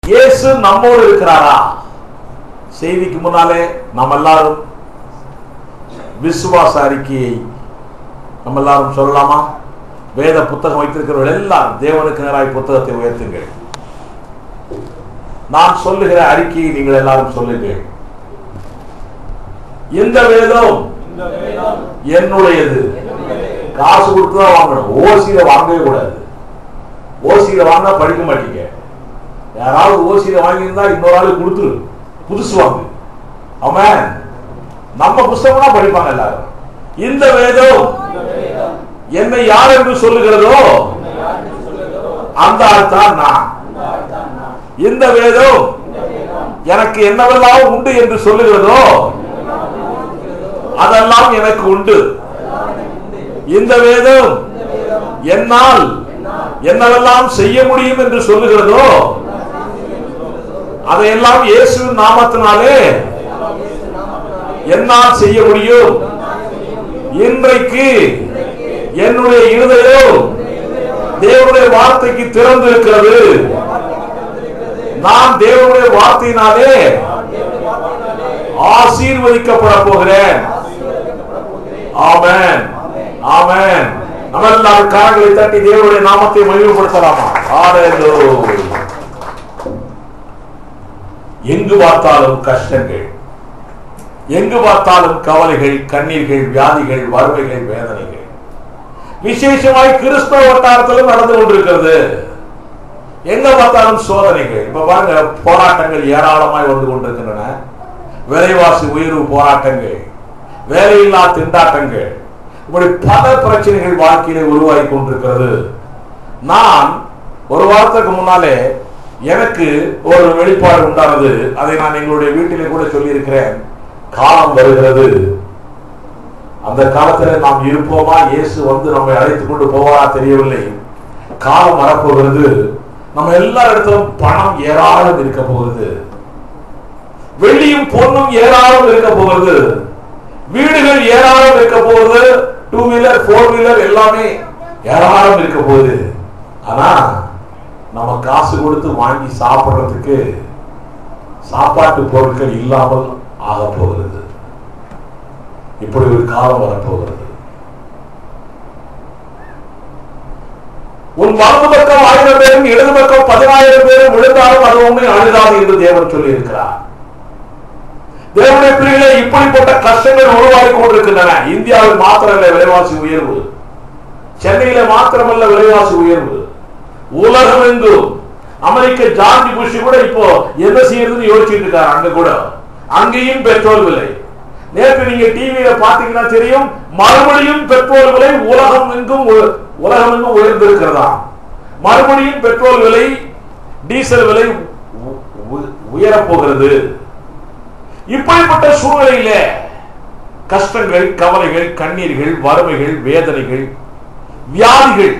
இயேசு நம்மோடு இருக்கிறாரா? செய்திக்கு முன்னாலே நாம் எல்லாரும் விசுவாச அறிக்கையை நம்ம எல்லாரும் சொல்லலாமா? வேத புத்தகம் வைத்திருக்கிறவர்கள் எல்லாரும் தேவனுக்கு நேராய் புத்தகத்தை உயர்த்துங்கள். நான் சொல்லுகிற அறிக்கையை நீங்கள் எல்லாரும் சொல்லுங்கள். இந்த வேதம் என்னுடையது. காசு கொடுத்துதான் வாங்கணும். ஓசியில வாங்கவே கூடாது. ஓசியில வாங்கினா படிக்க மாட்டீங்க. யாராவது ஓசியில வாங்கியிருந்தா இன்னொரு ஆளு கொடுத்துரு, புதுசு வாங்கு. ஆமென். நம்ம புத்தகம் படிப்பாங்க எல்லாரும். இந்த வேதம் என்னை யார் என்று சொல்லுகிறதோ அந்த ஆள் தான் நான். இந்த வேதம் எனக்கு என்னவெல்லாம் உண்டு என்று சொல்லுகிறதோ அதெல்லாம் எனக்கு உண்டு. இந்த வேதம் என்னால் என்னவெல்லாம் செய்ய முடியும் என்று சொல்லுகிறதோ அதையெல்லாம் இயேசுவின் நாமத்தினாலே என்னால் செய்ய முடியும். இன்றைக்கு என்னுடைய இருதயம் தேவனுடைய வார்த்தைக்கு திறந்து இருக்கிறது. நான் தேவனுடைய வார்த்தையினாலே ஆசீர்வதிக்கப்பட போகிறேன். ஆமென், ஆமென். நம்ம எல்லாரும் கரங்களை தட்டி தேவனுடைய நாமத்தை மகிமைப்படுத்தலாமா? ஹல்லேலூயா. எங்கு பார்த்தாலும் கஷ்டங்கள், எங்கு பார்த்தாலும் கவலைகள், கண்ணீர்கள், வியாதிகள், வறுமைகள், வேதனைகள் விசேஷமாய் கிறிஸ்தவ வட்டாரத்திலும் நடந்து கொண்டிருக்கிறது. எங்க பார்த்தாலும் சோதனைகள். இப்ப பாருங்க, போராட்டங்கள் ஏராளமாய் வந்து கொண்டிருக்கின்றன. விலைவாசி உயர்வு போராட்டங்கள், வேலையில்லா திண்டாட்டங்கள், இப்படி பல பிரச்சனைகள் வாழ்க்கையிலே உருவாகி கொண்டிருக்கிறது. நான் ஒரு வாரத்துக்கு முன்னாலே எனக்கு ஒரு வெளிப்பாடு உண்டானது. அதை நான் எங்களுடைய வீட்டிலே கூட சொல்லியிருக்கிறேன். காலம் வருகிறது, அந்த காலத்தில் நாம் இருப்போமா, இயேசு வந்து நம்மை அழைத்துக் கொண்டு போவாரா தெரியவில்லை. காலம் வரப்போகிறது. நம்ம எல்லா இடத்திலும் பணம் ஏராளம் இருக்க போகிறது, வெள்ளியும் பொன்னும் ஏராளம் இருக்க போகிறது, வீடுகள் ஏராளம் இருக்க போகுது, 2 வீலர் 4 வீலர் எல்லாமே ஏராளம் இருக்க போகுது. ஆனா நம்ம காசு கொடுத்து வாங்கி சாப்பிடுறதுக்கு சாப்பாட்டு பொருட்கள் இல்லாமல் ஆக போகிறது. இப்படி ஒரு காலம் வரப்போகிறது. உன் வலது பக்கம் 1000 பேரும் இடது பக்கம் 10000 பேரும் விழுந்தாலும் அது உண்மை அழுதாது என்று தேவன் சொல்லி இருக்கிறார். தேவனுடைய பிள்ளைகளே, இப்படிப்பட்ட கஷ்டங்கள் உருவாகி கொண்டிருக்கின்றன. இந்தியாவில் மாத்திரமல்ல விலைவாசி உயர்வு, சென்னையில மாத்திரமல்ல விலைவாசி உயர்வு, உலகம் எங்கும். அமெரிக்க ஜார்ஜ் புஷ் கூட இப்போ என்ன செய்யறதுன்னு யோசிச்சுட்டு இருக்காரு. அங்க கூட அங்கேயும் பெட்ரோல் விலை. நேற்று நீங்க டிவியில பாத்தீங்கன்னா தெரியும், மறுபடியும் பெட்ரோல் விலை உலகம் எங்கும் உயர்ந்திருக்கிறதா. மறுபடியும் பெட்ரோல் விலை, டீசல் விலை உயரப்போகிறது. இப்படிப்பட்ட சூழ்நிலையில கஷ்டங்கள், கவலைகள், கண்ணீர்கள், வறுமைகள், வேதனைகள், வியாதிகள்.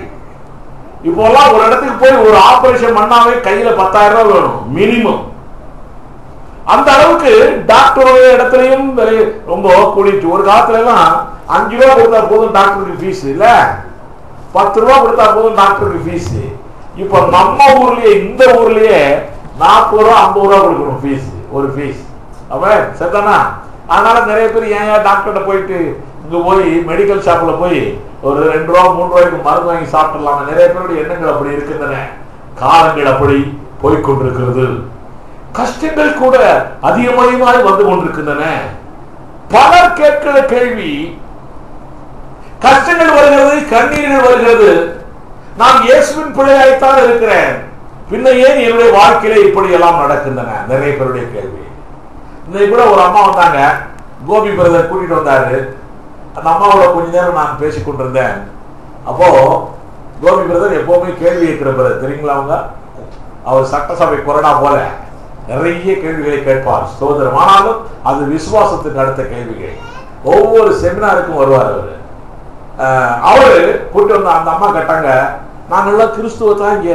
இப்போலாம் ஒரு இடத்துக்கு போய் ஒரு ஆபரேஷன் பண்ணாவே கையில 10,000 ரூபாய் வேணும் மினிமம். அந்த அளவுக்கு டாக்டருடைய இடத்துலயும் ரொம்ப கூடிட்டு. ஒரு காலத்துல எல்லாம் 5 ரூபாய் கொடுத்தா போதும் டாக்டருக்கு ஃபீஸ், இல்ல 10 ரூபாய் கொடுத்தா போதும் டாக்டருக்கு ஃபீஸ். இப்ப நம்ம ஊர்லயே, இந்த ஊர்லயே 40 ரூபாய் 50 ரூபாய் கொடுக்கணும் ஃபீஸ், ஒரு ஃபீஸ். அவன் சரிதானா? அதனால நிறைய பேர் ஏன் டாக்டர்கிட்ட போயிட்டு இங்க போய் மெடிக்கல் ஷாப்ல போய் ஒரு 2 ரூபா 3 ரூபாய்க்கு மருந்து வாங்கி சாப்பிடலாம். நிறைய பேருடைய எண்ணங்கள் அப்படி இருக்கின்றன. காலங்கள் அப்படி போய்கொண்டிருக்கிறது. கஷ்டங்கள் கூட அதிகமாய் வந்து கொண்டிருக்கின்றன. பலர் கேட்கிற கேள்வி, கஷ்டங்கள் வருகிறது, கண்ணீர்கள் வருகிறது, நான் இயேசுவின் பிள்ளையாய்த்தான் இருக்கிறேன், பின்ன ஏன் என்னுடைய வாழ்க்கையில இப்படி எல்லாம் நடக்கின்றன? நிறைய பேருடைய கேள்வி. இன்னைக்கு கூட ஒரு அம்மா வந்தாங்க, கோபி பிரதர் கூட்டிட்டு வந்தாரு. அந்த அம்மாவோட கொஞ்ச நேரம் நான் பேசிக் கொண்டிருந்தேன். அப்போ கோபி பிரதர் எப்பவுமே கேள்வி கேட்கிற பிரதர் தெரியுங்களா? அவர் சட்டசபை கொறடா போல நிறைய கேள்விகளை கேட்பார். சோதரம். ஆனாலும் அது விசுவாசத்துக்கு அடுத்த கேள்விகள். ஒவ்வொரு செமினாருக்கும் வருவார் அவரு. அவரு கூட்டு வந்த அந்த அம்மா கேட்டாங்க, நாங்கள்லாம் கிறிஸ்துவத்தான் இங்க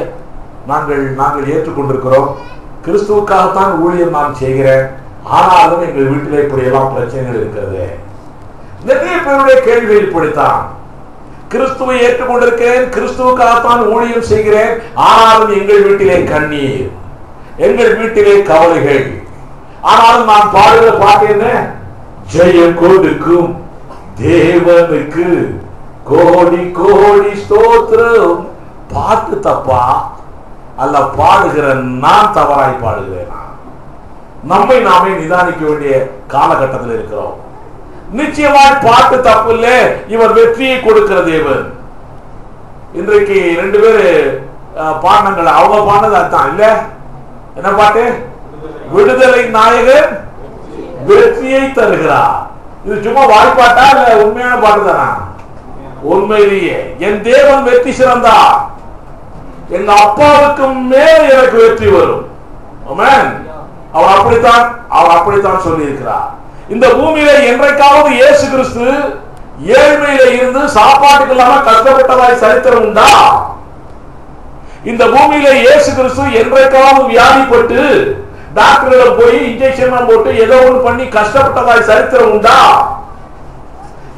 நாங்கள் ஏற்றுக்கொண்டிருக்கிறோம், கிறிஸ்துவுக்காகத்தான் ஊழியம் நான் செய்கிறேன், ஆனாலும் எங்கள் வீட்டில் இப்படி எல்லாம் பிரச்சனைகள் இருக்கிறது. நிறைய பேருடைய கேள்விகள் இப்படித்தான். கிறிஸ்துவை ஏற்றுக்கொண்டிருக்கிறேன், கிறிஸ்துவுக்காகத்தான் ஊழியம் செய்கிறேன், ஆனாலும் எங்கள் வீட்டிலே கண்ணீர். எங்கள் வீட்டிலே கவலைகள். ஆனாலும் நான் பாடுகிற பாட்டு என்ன? ஜெயம் கொடுக்கும் தேவனுக்கு கோடி கோடி ஸ்தோத்திரம். பாட்டு தப்பா அல்ல, பாடுகிற நான் தவறாய் பாடுகிறேன். நம்மை நாமே நிதானிக்க வேண்டிய காலகட்டத்தில் இருக்கிறோம். நிச்சயமாய் பாட்டு தப்பு இல்ல, இவர் வெற்றியை கொடுக்கிற தேவன். இன்றைக்கு 2 பேரு பாடினங்கள், அவங்க பாடினது அர்த்தம் இல்ல. என்ன பாட்டு? விடுதலை நாயகன் வெற்றியை தருகிறார். இது சும்மா வாய்ப்பாட்டா இல்ல உண்மையான பாட்டு தானா? உண்மையிலேயே என் தேவன் வெற்றி சிறந்தார், எங்க அப்பாவுக்கு மேல் எனக்கு வெற்றி வரும். ஆமென். அவர் அப்படித்தான் சொல்லி இருக்கிறார். இந்த பூமியில என்றைக்காவது இயேசு கிறிஸ்து ஏழ்மையில இருந்து சாப்பாட்டுக்கு இல்லாம கஷ்டப்பட்டதாய் சரித்திரம் உண்டா? இந்த பூமியில இயேசு கிறிஸ்து என்றைக்காவது வியாதிப்பட்டு டாக்டரிடம் போய் இன்ஜெக்ஷன் போட்டு ஏதோ ஒன்று பண்ணி கஷ்டப்பட்டதாய் சரித்திரம் உண்டா?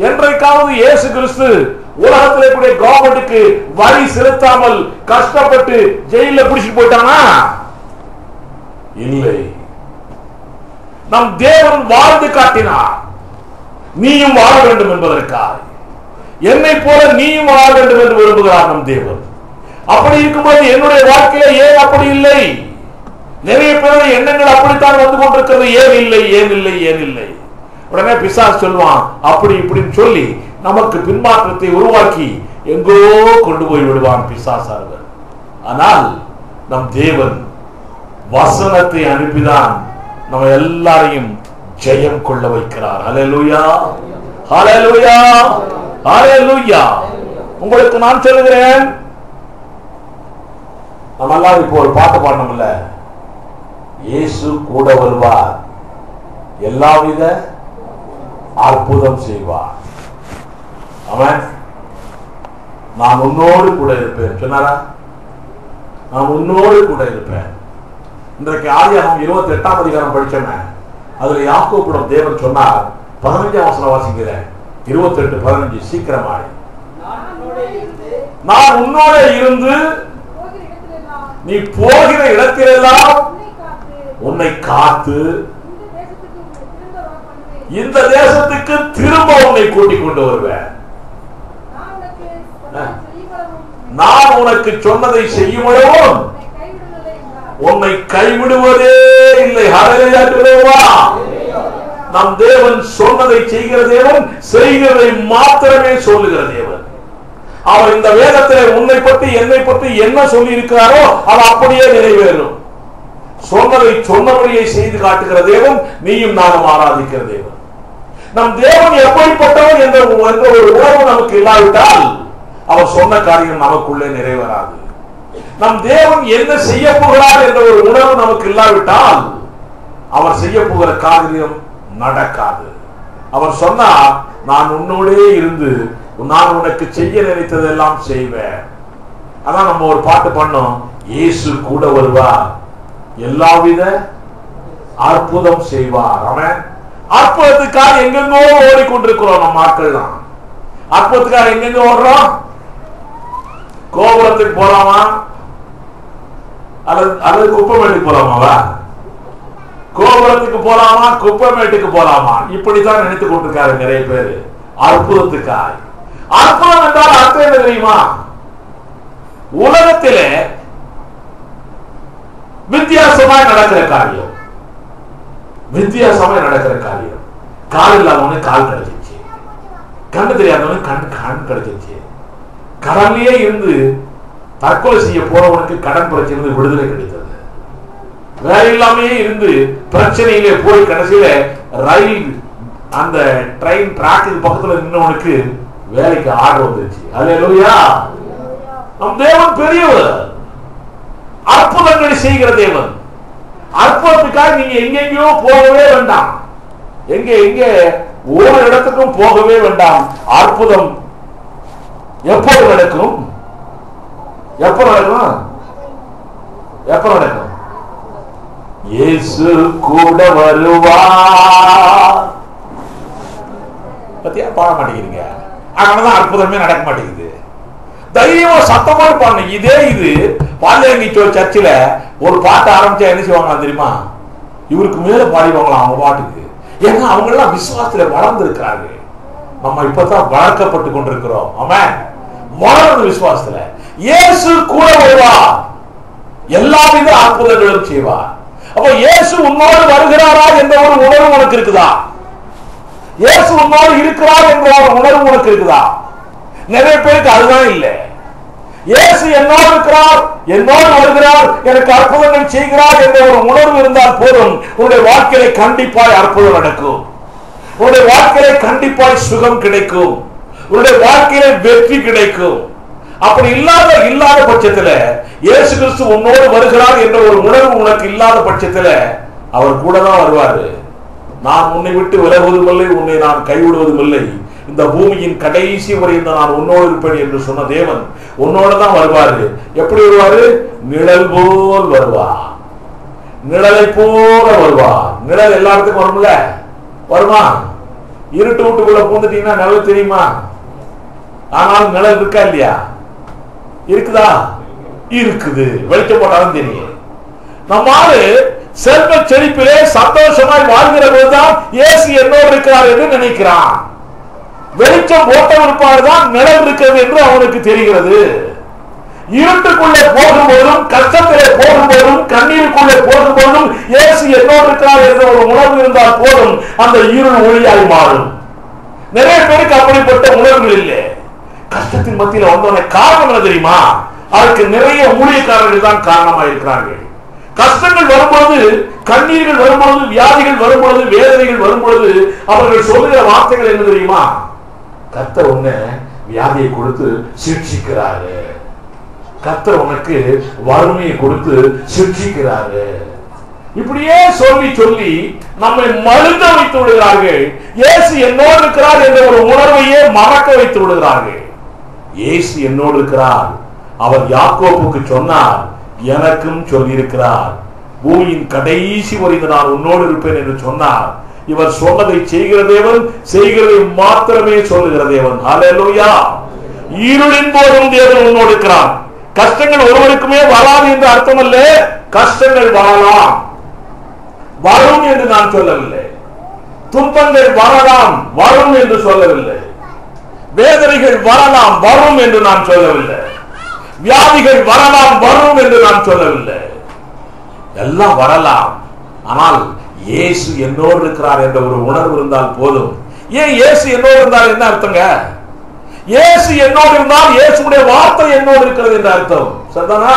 என்றைக்காவது இயேசு கிறிஸ்து உலகத்திலே கூடிய கவர்மெண்ட்டுக்கு வரி செலுத்தாமல் கஷ்டப்பட்டு ஜெயில பிடிச்சிட்டு போயிட்டானா? இல்லை. நம் தேவன் வாழ்ந்து காட்டினார், நீயும் வாழ வேண்டும் என்பதற்காக. என்னை போல நீயும் வாழ வேண்டும் என்று விரும்புகிறார் நம் தேவன். அப்படி இருக்கும்போது என்னுடைய வாழ்க்கையில ஏன் அப்படி இல்லை? நிறைய பேருடைய எண்ணங்கள் அப்படித்தான் வந்து கொண்டிருக்கிறது. ஏன் இல்லை, ஏன் இல்லை, ஏன் இல்லை? உடனே பிசாசு சொல்வான், அப்படி இப்படின்னு சொல்லி நமக்கு பின்மாற்றத்தை உருவாக்கி எங்கோ கொண்டு போய் விடுவான் பிசாசார்கள். ஆனால் நம் தேவன் வசனத்தை அனுப்பிதான் நம்ம எல்லாரையும் ஜெயம் கொள்ள வைக்கிறார். ஹல்லேலூயா, ஹல்லேலூயா, ஹல்லேலூயா. உங்களுக்கு நான் சொல்லுகிறேன், நம்ம எல்லாம் இப்போ ஒரு பாட்டு பாடணும்ல, இயேசு கூட வருவார், எல்லாவித அற்புதம் செய்வார். அவன் நான் உன்னோடு கூட இருப்பேன் சொன்னாரா? நான் உன்னோடு கூட இருப்பேன். இன்றைக்கு ஆதியாகமம் 28ஆம் அதிகாரம் படிச்சோமே, அதுல யாக்கோபிடம் தேவன் சொன்னார், 15ஆம் வசனம் வாசிக்கிறேன், 28:15, சீக்கிரமாய். நான் உன்னோட இருந்து நீ போகிற இடத்திலெல்லாம் உன்னை காத்து இந்த தேசத்துக்கு திரும்ப உன்னை கூட்டிக் கொண்டு வருவேன். நான் உனக்கு சொன்னதை செய்யும் அளவும் உன்னை கைவிடுவதே இல்லை. ஹல்லேலூயா. நம் தேவன் சொன்னதை செய்கிற தேவன், செய்கிறதை மாத்திரமே சொல்லுகிற தேவன். அவர் இந்த வேதத்திலே உன்னை பற்றி என்னை பற்றி என்ன சொல்லி இருக்கிறாரோ அது அப்படியே நிறைவேறும். சொன்னதை சொன்னபடியே செய்து காட்டுகிற தேவன், நீயும் நானும் ஆராதிக்கிற தேவன். நம் தேவன் எப்படிப்பட்டவன் என்ற ஒரு உணர்வு நமக்கு இல்லாவிட்டால் அவர் சொன்ன காரியம் நமக்குள்ளே நிறைவேறாது. நம் தேவன் என்ன செய்ய போகிறார் என்ற ஒரு உணர்வு நமக்கு இல்லாவிட்டால் அவர் செய்ய போகிற காரியம் நடக்காது. அவர் சொன்னார், நான் உன்னோடே இருந்து நான் உனக்கு செய்ய நினைத்ததெல்லாம் செய்வேன். அதான் நம்ம ஒரு பாட்டு பண்ணோம், இயேசு கூட வருவார், எல்லாவித அற்புதம் செய்வார். அவன் அற்புதத்துக்காக எங்கெங்கோ ஓடிக்கொண்டிருக்கிறோம். நம்ம ஆட்கள் தான் அற்புதத்துக்காக எங்கெங்க ஓடுறோம்? கோபுரத்துக்கு போலாமா அல்லது குப்பமேட்டுக்கு போலாமாவா? கோபுரத்துக்கு போலாமா, குப்பமேட்டுக்கு போலாமா? இப்படித்தான் நினைத்துக் கொண்டிருக்காரு நிறைய பேர். அற்புதத்துக்காக. அற்புதம் என்றால் அர்த்தம் என்ன தெரியுமா? உலகத்திலே வித்தியாசமாய் நடக்கிற காரியம், வித்தியாசமாய் நடக்கிற காரியம். கால் இல்லாதவனு கால் கிடைச்சிச்சு, கண்ணு தெரியாதவனு கண் கிடைச்சிச்சு, கடன்லயே இருந்து தற்கொலை செய்ய போறவனுக்கு கடன் பிரச்சனை விடுதலை கிடைத்தது, வேலை இல்லாமே இருந்து பிரச்சனையிலே போய் கடைசியில ரயில் அந்த ட்ரெயின் டிராக்கு பக்கத்துல நின்றவனுக்கு வேலைக்கு ஆர்டர் வந்துருச்சு. ஹல்லேலூயா. நம் தேவன் பெரியவர், அற்புதங்களை செய்கிற தேவன். அற்புதத்துக்காக நீங்க எங்கெங்கயோ போகவே வேண்டாம், எங்க ஒரு இடத்துக்கும் போகவே வேண்டாம். அற்புதம் எப்போது நடக்கும்? எப்ப நடக்கும்? எப்ப நடக்கும்? இயேசு கூட வருவார். பத்தியா பாட மாட்டேங்கிறீங்க, அதனாலதான் அற்புதமே நடக்க மாட்டேங்குது. தைரியமா சத்தமா பாடணும். இது பாலியங்கி சர்ச்சில் ஒரு பாட்டு ஆரம்பிச்சா என்ன செய்வாங்க தெரியுமா? இவருக்கு மேல பாடிவாங்களாம் அவங்க பாட்டுக்கு. ஏன்னா அவங்க எல்லாம் விசுவாசத்துல வளர்ந்து இருக்கிறாங்க. நம்ம இப்பதான் வளர்க்கப்பட்டு கொண்டிருக்கிறோம். ஆமென். வளர்ந்து விசுவாசத்துல இயேசு கூட வருவார், எல்லாவித அற்புதங்களும் செய்வார். அப்ப இயேசு உன்னோடு வருகிறாரா என்ற ஒரு உணர்வு உனக்கு இருக்குதா? இயேசு உன்னோடு இருக்கிறார் என்ற ஒரு உணர்வு உனக்கு இருக்குதா? நிறைய பேருக்கு அதுதான் இல்லை. இயேசு என்னோடு இருக்கிறார், என்னோடு வருகிறார், எனக்கு அற்புதங்கள் செய்கிறார் என்ற ஒரு உணர்வு இருந்தால் போதும், உன்னுடைய வாழ்க்கையில கண்டிப்பாய் அற்புதம் நடக்கும். உன்னுடைய வாழ்க்கையில கண்டிப்பாய் சுகம் கிடைக்கும். உன்னுடைய வாழ்க்கையில வெற்றி கிடைக்கும். அப்படி இல்லாத பட்சத்துல இயேசு கிறிஸ்து உன்னோடு வருகிறார் என்ற ஒரு உணர்வு உனக்கு இல்லாத பட்சத்துல அவர் கூட தான் வருவாரு. நான் உன்னை விட்டு விலகுவதும் இல்லை, உன்னை நான் கைவிடுவதும் இல்லை, இந்த பூமியின் கடைசி வரை நான் உன்னோடு இருப்பேன் என்று சொன்ன தேவன் உன்னோட தான் வருவாரு. எப்படி வருவாரு? நிழல் போல் வருவார். நிழலை போல வருவார். நிழல் எல்லா இடத்துக்கும் வரும்ல? வருமா? இருட்டு வீட்டுக்குள்ள பூந்துட்டீங்கன்னா நிழல் தெரியுமா? ஆனால் நிழல் இருக்கா இல்லையா? இருக்குதா? இருக்குது. வெளிச்சம் போட்டாலும் தெரியும். நம்மால செல்வ செழிப்பிலே சந்தோஷமாய் வாழ்கிற போதுதான் இயேசு என்னோடு இருக்கிறார் என்று நினைக்கிறான். வெளிச்சம் போட்டவருப்பாடு தான் நிழல் இருக்கிறது என்று அவனுக்கு தெரிகிறது. இருட்டுக்குள்ளே போகும்போதும், கஷ்டத்திலே போகும்போதும், கண்ணீருக்குள்ளே போகும்போதும் இயேசு என்னோடு இருக்கிறார் என்ற ஒரு உணர்வு இருந்தால் போதும், அந்த இருள் ஒளியாய் மாறும். நிறைய பேருக்கு அப்படிப்பட்ட உணர்வுகள் இல்லை. கஷ்டத்தின் மத்தியில் வந்தவன காரணம் என்ன தெரியுமா? அதற்கு நிறைய ஊழியக்காரர்கள் தான் காரணமாக இருக்கிறார்கள். கஷ்டங்கள் வரும்பொழுது, கண்ணீர்கள் வரும்பொழுது, வியாதிகள் வரும்பொழுது, வேதனைகள் வரும்பொழுது அவர்கள் சொல்லுகிற வார்த்தைகள் என்ன தெரியுமா? கர்த்தர் உன்னை வியாதியை கொடுத்து சிக்ஷிக்கிறாரு, கர்த்தர் உனக்கு வறுமையை கொடுத்து சிக்ஷிக்கிறாரு. இப்படியே சொல்லி சொல்லி நம்மை மழுங்க வைத்து விடுகிறார்கள். இயேசு என்னோடு இருக்கிறார் என்ற ஒரு உணர்வையே மறக்க வைத்து விடுகிறார்கள். இயேசு என்னோடு இருக்கிறார். அவர் யாக்கோபுக்கு சொன்னார், எனக்கும் சொல்லியிருக்கிறார், பூமியின் கடைசி வரை நான் உன்னோடு இருப்பேன் என்று சொன்னார். இவர் சொன்னதை செய்கிற தேவன், செய்கிறதை மாத்திரமே சொல்லுகிற தேவன். ஹல்லேலூயா. இருளின் போதும் தேவன் உன்னோடு இருக்கிறார். கஷ்டங்கள் ஒருவருக்குமே வராது என்று அர்த்தம் அல்ல. கஷ்டங்கள் வரலாம், வரும் என்று நான் சொல்லவில்லை. துன்பங்கள் வரலாம், வரும் என்று சொல்லவில்லை. வேதனைகள் வரலாம், வரும் என்று நான் சொல்லவில்லை. வியாதிகள் வரலாம், வரும் என்று நான் சொல்லவில்லை. எல்லாம் வரலாம். ஆனால் இயேசு என்னோடு இருக்கிறார் என்ற ஒரு உணர்வு இருந்தால் போதும். ஏன் இயேசு என்னோடு இருந்தால் என்ன அர்த்தங்க? இயேசு என்னோடு இருந்தால் இயேசுடைய வார்த்தை என்னோடு இருக்கிறது என்ற அர்த்தம். சரிதானா?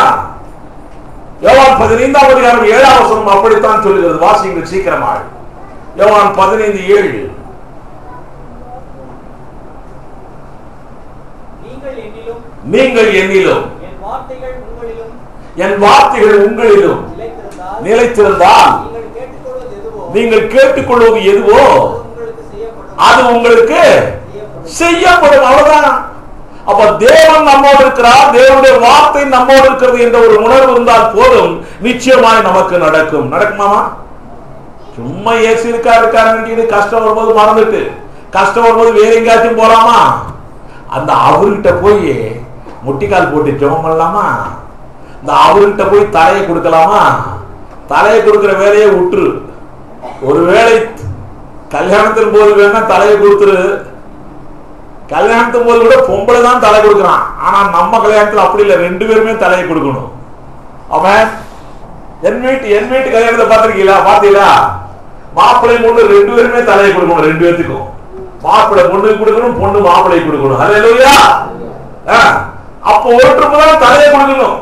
யோவான் 15ஆம் அதிகாரம் 7ஆம் வசனம் அப்படித்தான் சொல்லுகிறது. வாசிங்கள் சீக்கிரமாக. யோவான் 15:7. நீங்கள் என்னிலும் என் வார்த்தைகள் உங்களிலும் நிலைத்திருந்தால் நீங்கள் கேட்டுக்கொள்வது எதுவோ அது உங்களுக்கு செய்யப்படும். அவ்வளவுதான். அப்ப தேவன் நம்மோடு இருக்கிறார், தேவனுடைய வார்த்தை நம்மோடு இருக்கிறது என்ற ஒரு உணர்வு இருந்தால் போதும், நிச்சயமாய் நமக்கு நடக்கும். நடக்குமாமா? சும்மா ஏசி இருக்காரு கஷ்டம் வரும்போது மறந்துட்டு, கஷ்டம் வரும்போது வேற எங்கேயாச்சும் போலாமா? அந்த அவர்கிட்ட போய் முட்டிக்கால் போட்டு ஜெபம் பண்ணலாமா? இந்த அவர்கிட்ட போய் தலையை கொடுக்கலாமா? தலையை கொடுக்கிற வேலையை விட்டுரு. ஒருவேளை கல்யாணத்தின் போது வேணா தலையை கொடுத்துரு. கல்யாணத்தின் போது கூட பொம்பளை தான் தலை கொடுக்குறான். ஆனா நம்ம கல்யாணத்துல அப்படி இல்லை, 2 பேருமே தலையை கொடுக்கணும். அவன் என் வீட்டு கல்யாணத்தை பார்த்திருக்கீங்களா? பாத்தீங்களா? மாப்பிள்ளை பொண்ணு 2 பேருமே தலையை கொடுக்கணும். 2 பேருக்கும் மாப்பிள்ளை பொண்ணுக்கு கொடுக்கணும், பொண்ணு மாப்பிள்ளை கொடுக்கணும். ஹல்லேலூயா. அப்ப ஒருத்தருக்குதான் தலையை கொடுக்கணும்.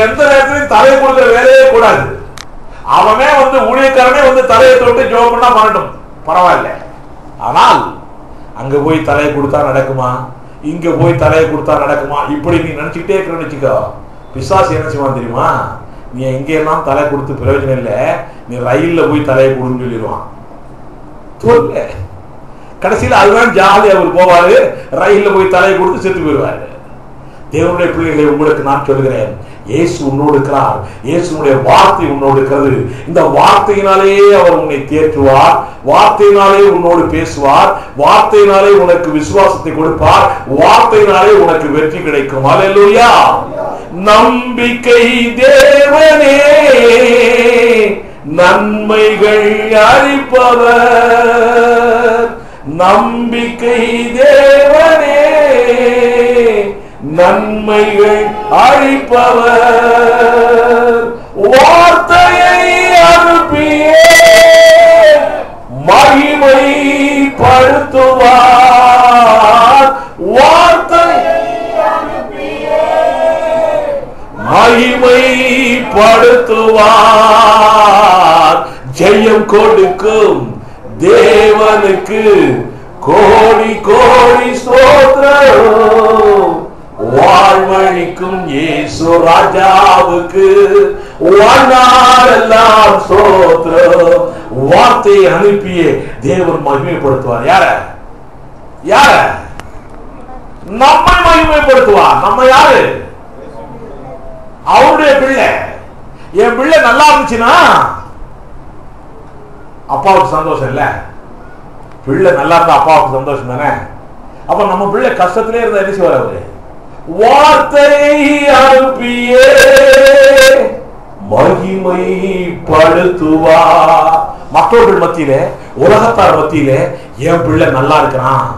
எந்த நேரத்திலையும் தலையை கொடுக்கிற வேலையே கூடாது. அவனே ஊழியக்காரனே தலையை தொட்டு ஜெபம் பண்ணா பண்ணட்டும், பரவாயில்ல. ஆனால் அங்க போய் தலையை கொடுத்தா நடக்குமா? இங்க போய் தலையை கொடுத்தா நடக்குமா? இப்படி நீ நினைச்சுக்கிட்டே இருக்கிற வச்சுக்கோ, பிசாசு என்ன செய்வான் தெரியுமா? நீ எங்க எல்லாம் தலை கொடுத்து பிரயோஜனம் இல்லை, நீ ரயில்ல போய் தலையை கொடுன்னு சொல்லிடுவான். கடைசியில் அதுதான் ஜாலி. அவர் போவாரு, ரயில்ல போய் தலையை கொடுத்து செத்து போயிடுவாரு. தேவனுடைய பிள்ளைகளை உங்களுக்கு நான் சொல்கிறேன், இயேசு உன்னோடு இருக்கிறார். இயேசுடைய வார்த்தை உன்னோடு இருக்கிறது. இந்த வார்த்தையினாலே அவர் உன்னை தேற்றுவார், வார்த்தையினாலே உன்னோடு பேசுவார், வார்த்தையினாலே உனக்கு விசுவாசத்தை கொடுப்பார், வார்த்தையினாலே உனக்கு வெற்றி கிடைக்கும். அல்லேலூயா. நம்பிக்கை தேவனே நன்மைகள் அளிப்பவர், நம்பிக்கை தேவனே நன்மைகள் அளிப்பவர், வார்த்தையை அனுப்பியே மகிமைப்படுத்துவார், வார்த்தையை அனுப்பியே மகிமைப்படுத்துவார். ஜெயம் கொடுக்கும் தேவனுக்கு கோடி கோடி ஸ்தோத்திரம், வாழ்வழிக்கும் இயேசு ராஜாவுக்கு வாழ்நாளெல்லாம் ஸ்தோத்திரம். வார்த்தையை அனுப்பிய தேவன் மகிமைப்படுத்துவார். யார யார? நம்மை மகிமைப்படுத்துவார். நம்ம யாரு? அவருடைய பிள்ளை. என் பிள்ளை நல்லா இருந்துச்சுன்னா அப்பாவுக்கு சந்தோஷம் இல்ல? பிள்ளை நல்லா இருந்தா அப்பாவுக்கு சந்தோஷம் தானே? அப்ப நம்ம பிள்ளை கஷ்டத்திலே இருந்தா என்ன செய்வார் அவரு? வார்த்தையை அனுப்பியே மகிமைப்படுத்துவார். மற்றவர்கள் மத்தியிலே, உலகத்தார் மத்தியிலே என் பிள்ளை நல்லா இருக்கிறான்,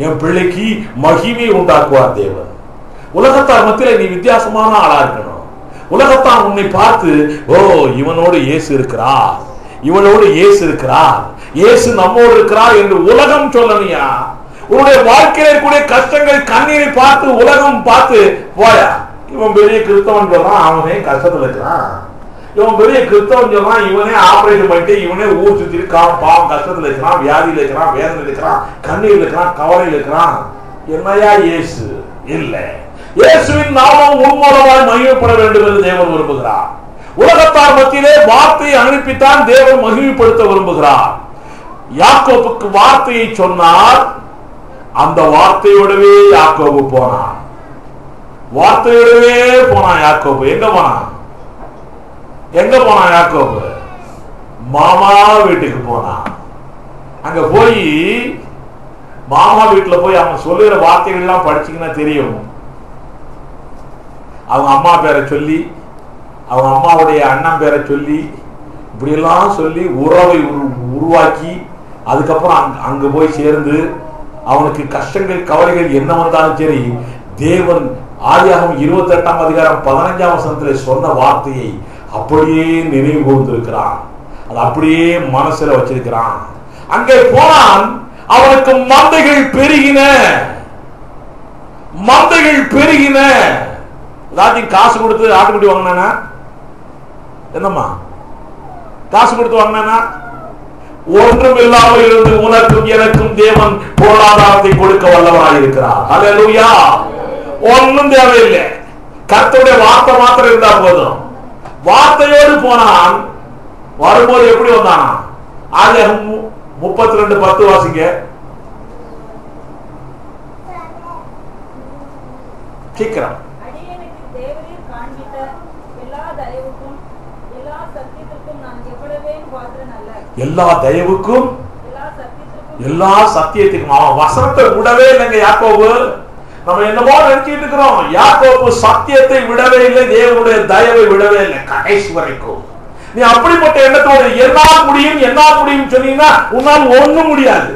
என் பிள்ளைக்கு மகிமை உண்டாக்குவார் தேவன். உலகத்தார் மத்தியிலே நீ வித்தியாசமான ஆளா இருக்கணும். உலகத்தார் உன்னை பார்த்து, ஓ இவனோடு இயேசு இருக்கிறார், இவனோடு இயேசு இருக்கிறார், இயேசு நம்மோடு இருக்கிறார் என்று உலகம் சொல்லணியா? உன்னுடைய வாழ்க்கையில இருக்கக்கூடிய கஷ்டங்கள் கண்ணீரை பார்த்து உலகம் பார்த்து போயா, இவன் பெரிய கிறிஸ்தவன் சொல்றான், அவனே கஷ்டத்துல இருக்கிறான், இவன் பெரிய கிறிஸ்தவன் சொல்றான், இவனே ஆபரேஷன் பண்ணிட்டு இவனே ஊர் சுத்தி இருக்கான், பாவம் கஷ்டத்துல இருக்கிறான், வியாதியில இருக்கிறான், வேதனை இருக்கிறான், கண்ணீர் இருக்கிறான், கவலையில் இருக்கிறான். என்னையா இயேசு இல்ல? இயேசுவின் நாமம் உன் மூலமாய் மகிமைப்பட வேண்டும் என்று தேவன் விரும்புகிறார். உலகத்தார் மத்தியிலே வார்த்தையை அனுப்பித்தான் தேவன் மகிமைப்படுத்த விரும்புகிறார். யாக்கோபுக்கு வார்த்தையை சொன்னார், அந்த வார்த்தையோடவே யாக்கோபு போனான். வார்த்தையோடவே போனான் யாக்கோபு. எங்க போனான்? எங்க போனான் யாக்கோபு? மாமா வீட்டுக்கு போனான். அங்க போய் மாமா வீட்டுல போய் அவன் சொல்லுகிற வார்த்தைகள் எல்லாம் படிச்சீங்கன்னா தெரியும். அவங்க அம்மா பேரை சொல்லி, அவங்க அம்மாவுடைய அண்ணன் பேரை சொல்லி, இப்படி எல்லாம் சொல்லி உறவை உருவாக்கி, அதுக்கப்புறம் அங்க போய் சேர்ந்து அவனுக்கு கஷ்டங்கள் கவலைகள் என்ன வந்தாலும் சரி, தேவன் ஆதியாகமம் 28ஆம் அதிகாரம் 15ஆம் வசனத்தில் சொன்ன வார்த்தையை அப்படியே நினைவு கூர்ந்திருக்கிறான். அது அப்படியே மனசுல வச்சிருக்கிறான். அங்கே போனான், அவனுக்கு மந்தைகள் பெருகின, மந்தைகள் பெருகின. எல்லாத்தையும் காசு கொடுத்து ஆட்டுக்குட்டி வாங்கினா என்னம்மா? காசு கொடுத்து வாங்கினா ஒன்றும் இல்லாமல் இருந்து உனக்கும் எனக்கும் தேவன் பொருளாதாரத்தை கொடுக்க வல்லவராய் இருக்கிறார். அல்லேலூயா. ஒன்றும் தேவையில்லை, கர்த்தருடைய வார்த்தை மாத்திரம் இருந்தா போதும். வார்த்தையோடு போனான். வரும்போது எப்படி வந்தானா? ஆதியாகமம் 32:10 வாசிங்க. சீக்கிரம். எல்லா தயவுக்கும் எல்லா சத்தியத்துக்கும் அவன் வசனத்தை விடவே இல்லைங்க யாக்கோபு. நம்ம என்னமோ நினைச்சிட்டு இருக்கிறோம், யாக்கோபு சத்தியத்தை விடவே இல்லை, தேவனுடைய தயவை விடவே இல்லை கடைசி வரைக்கும். நீ அப்படிப்பட்ட எண்ணத்தோடு என்னால் முடியும் என்னால் முடியும் சொன்னீங்கன்னா உன்னால் ஒண்ணும் முடியாது.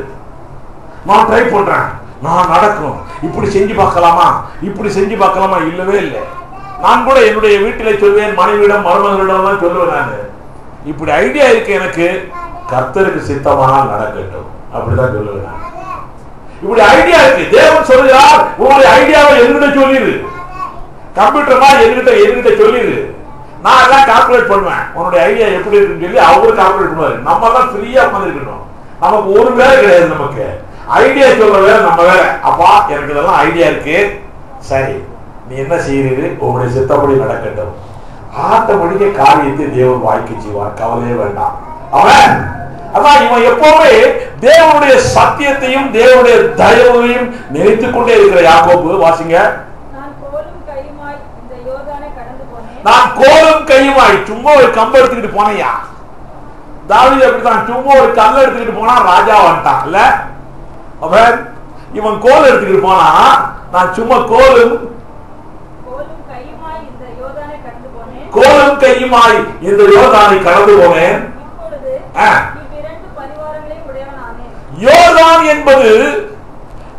நான் ட்ரை பண்றேன், நான் நடக்கும், இப்படி செஞ்சு பார்க்கலாமா, இப்படி செஞ்சு பார்க்கலாமா, இல்லவே இல்லை. நான் கூட என்னுடைய வீட்டிலே சொல்வேன், மனைவியிடம் மருமகளிடம் தான் சொல்லுவேன், நான் இப்படி ஐடியா இருக்கு எனக்கு, கர்த்தருக்கு சித்தமானால் நடக்கட்டும், அப்படிதான் சொல்லுவேன். இப்படி ஐடியா இருக்கு, தேவன் சொல்லுகிறார், உங்களுடைய ஐடியாவை என்கிட்ட சொல்லிடு, கம்ப்யூட்டர் மாதிரி என்கிட்ட சொல்லிடு, நான் எல்லாம் கால்குலேட் பண்ணுவேன், உன்னுடைய ஐடியா எப்படி இருக்குன்னு சொல்லி அவரு கால்குலேட் பண்ணுவாரு. நம்ம எல்லாம் ஃப்ரீயா உட்காந்துருக்கணும், நமக்கு ஒரு வேலை கிடையாது, நமக்கு ஐடியா சொல்ற வேலை நம்ம வேலை. அப்பா எனக்கு இதெல்லாம் ஐடியா இருக்கு, சரி நீ என்ன செய்யறது, உங்களுடைய சித்தப்படி நடக்கட்டும். ஆட்டப்படிக்க காரியத்தை தேவன் வாய்க்கு செய்வார், கவலையே வேண்டாம். அவன் அதான் இவன் எப்பவுமே தேவனுடைய சத்தியத்தையும் தேவனுடைய தயவையும் நினைத்துக் கொண்டே இருக்கிற யாக்கோபு. வாசிங்க. நான் கோலும் கையுமாய். சும்மா ஒரு கம்பை எடுத்துக்கிட்டு போனையா? தாவீது அப்படித்தான், சும்மா ஒரு கல்லை எடுத்துக்கிட்டு போனா ராஜா வந்துட்டான் இல்ல. அவன் இவன் கோல் எடுத்துக்கிட்டு போனா, நான் சும்மா கோலும் கையுமாய் இந்த யோர்தானை கடந்து போனேன். யோர்தான் என்பது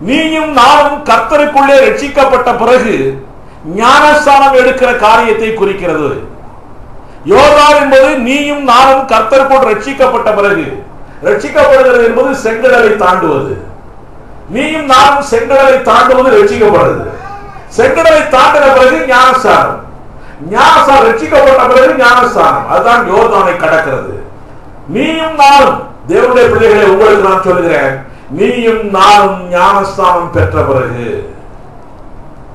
நீயும் நானும் கர்த்தருக்குள்ளே ரட்சிக்கப்பட்ட பிறகு ஞானஸ்தானம் எடுக்கிற காரியத்தை குறிக்கிறது. யோர்தான் என்பது நீயும் நானும் கர்த்தருக்குள் ரட்சிக்கப்பட்ட பிறகு. ரட்சிக்கப்படுகிறது என்பது செங்கடலை தாண்டுவது. நீயும் நானும் செங்கடலை தாண்டுவது ரட்சிக்கப்படுறது. செங்கடலை தாண்டின பிறகு ஞானஸ்தானம். ஞானஸ்தானம் ரட்சிக்கப்பட்ட பிறகு ஞானஸ்தானம். அதுதான் யோர்தானை கடக்கிறது. நீயும் நானும் தேவனுடைய பிள்ளைகளை உங்களுக்கு நான் சொல்லுகிறேன், நீயும் நானும் ஞானஸ்தானம் பெற்ற பிறகு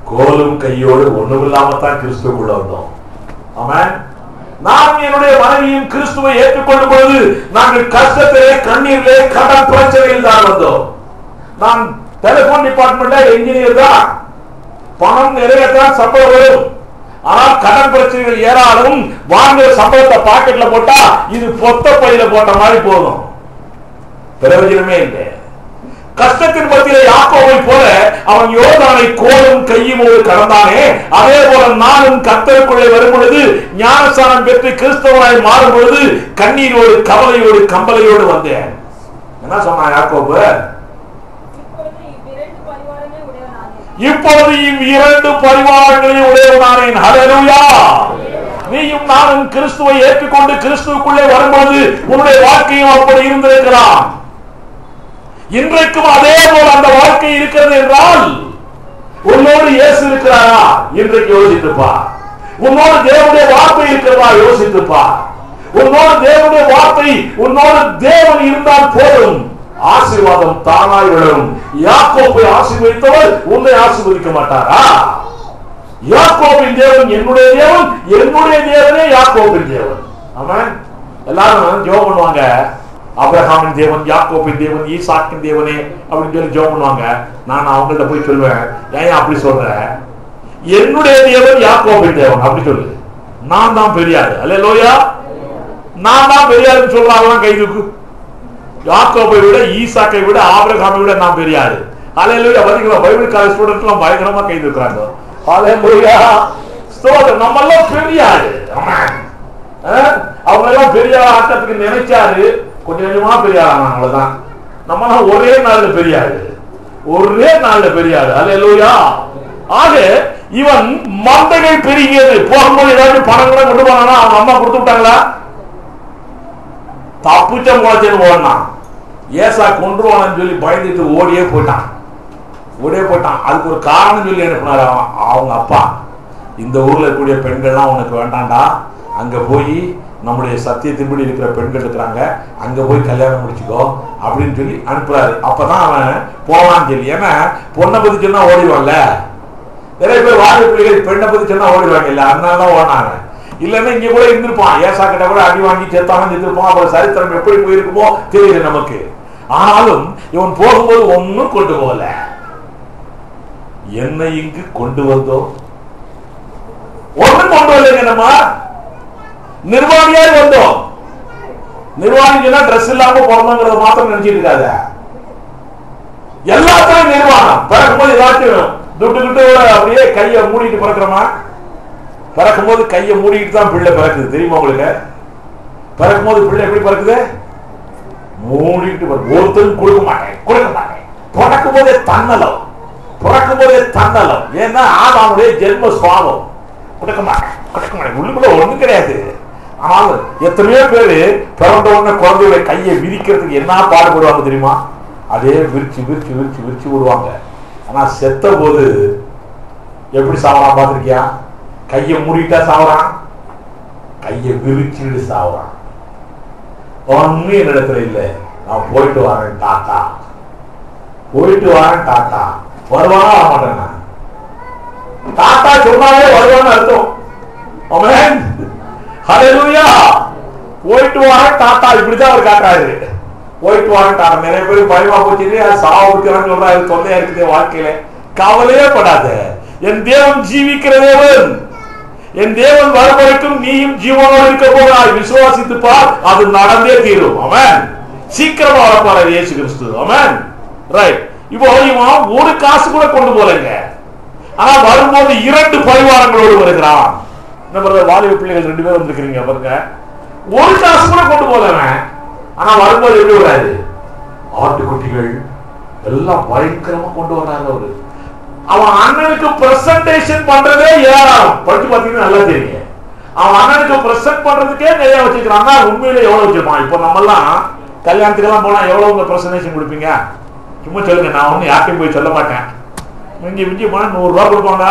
கோலும் கையோடு ஒண்ணுமில்லாமத்தான் கிறிஸ்துவுக்குள்ள வந்தோம். ஆமென். நான் என்னுடைய மனைவியும் கிறிஸ்துவை ஏற்றுக்கொள்ளும் பொழுது நாங்கள் கஷ்டத்திலே, கண்ணீரிலே, கடன் பிரச்சனையில் தான் வந்தோம். நான் டெலிபோன் டிபார்ட்மெண்ட்ல என்ஜினியர் தான். பணம் நிறையத்தான் சம்பளம் வரும். ஆனால் கடன் பிரச்சனைகள் ஏறாலும் வாங்குற சம்பளத்தை பாக்கெட்ல போட்டா இது பொத்த பையில போட்ட மாதிரி போதும், பிரயோஜனமே இல்லை. கஷ்டத்தின் மத்தியிலே யாக்கோபை போல அவன் யோர்தானை கோலும் கையுமோடு கடந்தானே, அதே போல நானும் கர்த்தருக்குள்ளே வரும் பொழுது, ஞானஸ்தானம் பெற்று கிறிஸ்தவனாய் மாறும் பொழுது கண்ணீரோடு, கவலையோடு, கம்பலையோடு வந்தேன். என்ன சொன்னான் யாக்கோபு? இப்பொழுது இவ்விரண்டு பரிவாரங்களையும் உடையவனானேன். ஹல்லேலூயா. நீயும் நானும் கிறிஸ்துவை ஏற்றுக்கொண்டு கிறிஸ்துவுக்குள்ளே வரும்போது உன்னுடைய வாழ்க்கையும் அப்படி இருந்திருக்கலாம். இன்றைக்கும் அதே போல அந்த வாழ்க்கை இருக்கிறது என்றால் உன்னோடு இயேசு இருக்கிறாரா இன்றைக்கு யோசித்துப்பா. உன்னோடு தேவனுடைய வார்த்தை இருக்கிறதா யோசித்துப்பா. உன்னோடு தேவனுடைய வார்த்தை, உன்னோடு தேவன் இருந்தால் போதும், ஆசீர்வாதம் தானாய் விழும். யாக்கோபை ஆசீர்வதித்தவர் உன்னை ஆசீர்வதிக்க மாட்டாரா? யாக்கோபின் தேவன் என்னுடைய தேவன், என்னுடைய தேவனே யாக்கோபின் தேவன். ஆமென். எல்லாரும் ஜெபம் பண்ணுவாங்க, ஆபிரகாமின் தேவன், யாக்கோபின் தேவன், ஈசாக்கின் தேவனே அப்படின்னு சொல்லி ஜெபம் பண்ணுவாங்க. நான் அவங்கள்ட்ட போய் சொல்லுவேன், ஏன் அப்படி சொல்ற? என்னுடைய தேவன் யாக்கோபின் தேவன் அப்படி சொல்லு. நான் தான் பெரியாரு. அல்லேலூயா. நான் தான் பெரியாருன்னு சொல்றாங்க. கைதுக்கு யாக்கோபை விட, ஈசாக்கை விட, ஆபிரகாமை விட நான் பெரியாரு. அல்லேலூயா. பாத்தீங்களா, பைபிள் காலேஜ் ஸ்டூடெண்ட்ஸ் எல்லாம் பயங்கரமா கைது இருக்கிறாங்க. அல்லேலூயா. ஸ்தோத்திரம். நம்ம எல்லாம் பெரியாரு. அவங்க எல்லாம் பெரியார ஆட்டத்துக்கு நினைச்சாரு, கொஞ்சம் கொஞ்சமா பெரியாரு. அவ்வளவுதான். நம்ம ஒரே நாள்ல பெரியாரு, ஒரே நாள்ல பெரியாரு. அல்லேலூயா. ஆக இவன் மந்தைகள் பெருகியது. போகும்போது ஏதாச்சும் பணம் கூட கொண்டு போனா அவங்க அம்மா கொடுத்து விட்டாங்களா? தப்புச்சம் குளச்சேன்னு ஓடினான். ஏசா கொன்றுவானு சொல்லி பயந்துட்டு ஓடியே போயிட்டான். அதுக்கு ஒரு காரணம் சொல்லி அனுப்பினார் அவங்க அப்பா. இந்த ஊர்ல இருக்கக்கூடிய பெண்கள்லாம் உனக்கு வேண்டாண்டா, அங்க போய் நம்முடைய சத்தியத்தின்படி இருக்கிற பெண்கள் இருக்கிறாங்க, அங்க போய் கல்யாணம் முடிச்சுக்கோ அப்படின்னு சொல்லி அனுப்புறாரு. அப்பதான் அவன் போவான்னு சொல்லி. ஏன்னா பொண்ணை பத்தி சொன்னா ஓடிவான்ல. நிறைய பேர் வாழை பிள்ளைகள் பெண்ணை பத்தி சொன்னா ஓடிவாங்க இல்ல, அதனாலதான் ஓடினாங்க. இல்லன்னா இங்க கூட இருந்திருப்பான், ஏசா கிட்ட கூட அடி வாங்கி செத்தாலும் செத்துருப்பான். அப்புறம் சரித்திரம் எப்படி போயிருக்குமோ தெரியல நமக்கு. ஆனாலும் இவன் போகும்போது ஒன்னும் கொண்டு போகல. என்ன இங்கு கொண்டு வந்தோம்? ஒன்னும் கொண்டு வரலைங்க. நம்ம நிர்வாணியாய் வந்தோம். நிர்வாணிக்குன்னா ட்ரெஸ் இல்லாம பிறந்தோங்கிறத மாத்திரம் நினைச்சிட்டு இருக்காத. எல்லாத்தையும் நிர்வாணம். பிறக்கும்போது ஏதாச்சும் துட்டு துட்டு அப்படியே கையை மூடிட்டு பிறக்கிறோமா? பிறக்கும் போது கையை மூடிட்டு தான் பிள்ளை பிறக்குது, தெரியுமா உங்களுக்கு? பிறக்கும் போது பிள்ளை எப்படி பிறக்குது? மூடிட்டு பிறகு. ஒருத்தரும் கொடுக்க மாட்டேன். பிறக்கும் போதே தன்னலம். ஏன்னா ஆதாமுடைய ஜென்ம சுவாபம். கொடுக்க மாட்டேன். உள்ளுக்குள்ள ஒண்ணும் கிடையாது. ஆனாலும் எத்தனையோ பேரு பிறந்த உடனே குழந்தையோட கையை விரிக்கிறதுக்கு என்ன பாடுபடுவாங்க தெரியுமா? அதே விரிச்சு விரிச்சு விரிச்சு விரிச்சு விடுவாங்க. ஆனா செத்த போது எப்படி சாவறான் பாத்திருக்கியா? கையை மூடிட்டா சாவறான், கையை விரிச்சுட்டு சாவறான். ஒண்ணு என்னிடத்துல இல்லை, நான் போயிட்டு வரேன் டாட்டா, வருவானா வர மாட்டேன். டாட்டா சொன்னாலே வருவான்னு அர்த்தம். ஆமென். ஹல்லேலூயா. போயிட்டு வரேன் டாட்டா, இப்படிதான் அவர் காட்டுறாரு. போயிட்டு வரேன் டாட்டா. நிறைய பேருக்கு பயமா போச்சு, சாவுக்குறான்னு சொல்றாரு. தொல்லையா இருக்குது வாழ்க்கையில. கவலையே படாத, என் தேவன் ஜீவிக்கிற தேவன். என் தேவன் வரும் வரைக்கும் நீயும் ஜீவனோடு இருக்க போகிறாய், விசுவாசித்து பார், அது நடந்தே தீரும். ஆமென். சீக்கிரமா வரப்பாரு இயேசு கிறிஸ்து. ஆமென். ரைட். இப்போ இவன் ஒரு காசு கூட கொண்டு போலங்க, ஆனா வரும்போது 2 பரிவாரங்களோடு வருகிறான். நம்ம வாலிப பிள்ளைகள் 2 பேர் வந்திருக்கிறீங்க பாருங்க. ஒரு காசு கூட கொண்டு போலவன், ஆனா வரும்போது எப்படி வராது? ஆட்டுக்குட்டிகள் எல்லாம் பயங்கரமா கொண்டு வர்றாங்க. அவரு அவன் அண்ணனுக்கு பிரசன்டேஷன் பண்றதே ஏராளம். படிச்சு பாத்தீங்கன்னா நல்லா தெரியும். அவன் அண்ணனுக்கு பிரசன்ட் பண்றதுக்கே நிறைய வச்சிருக்கான். உண்மையில எவ்வளவு வச்சிருப்பான்? இப்ப நம்ம எல்லாம் கல்யாணத்துக்கு எல்லாம் போனா எவ்வளவு உங்க பிரசன்டேஷன் கொடுப்பீங்க? சும்மா சொல்லுங்க, நான் ஒண்ணு யார்ட்டையும் போய் சொல்ல மாட்டேன். மிஞ்சி போனா 100 ரூபா கொடுப்பாங்க,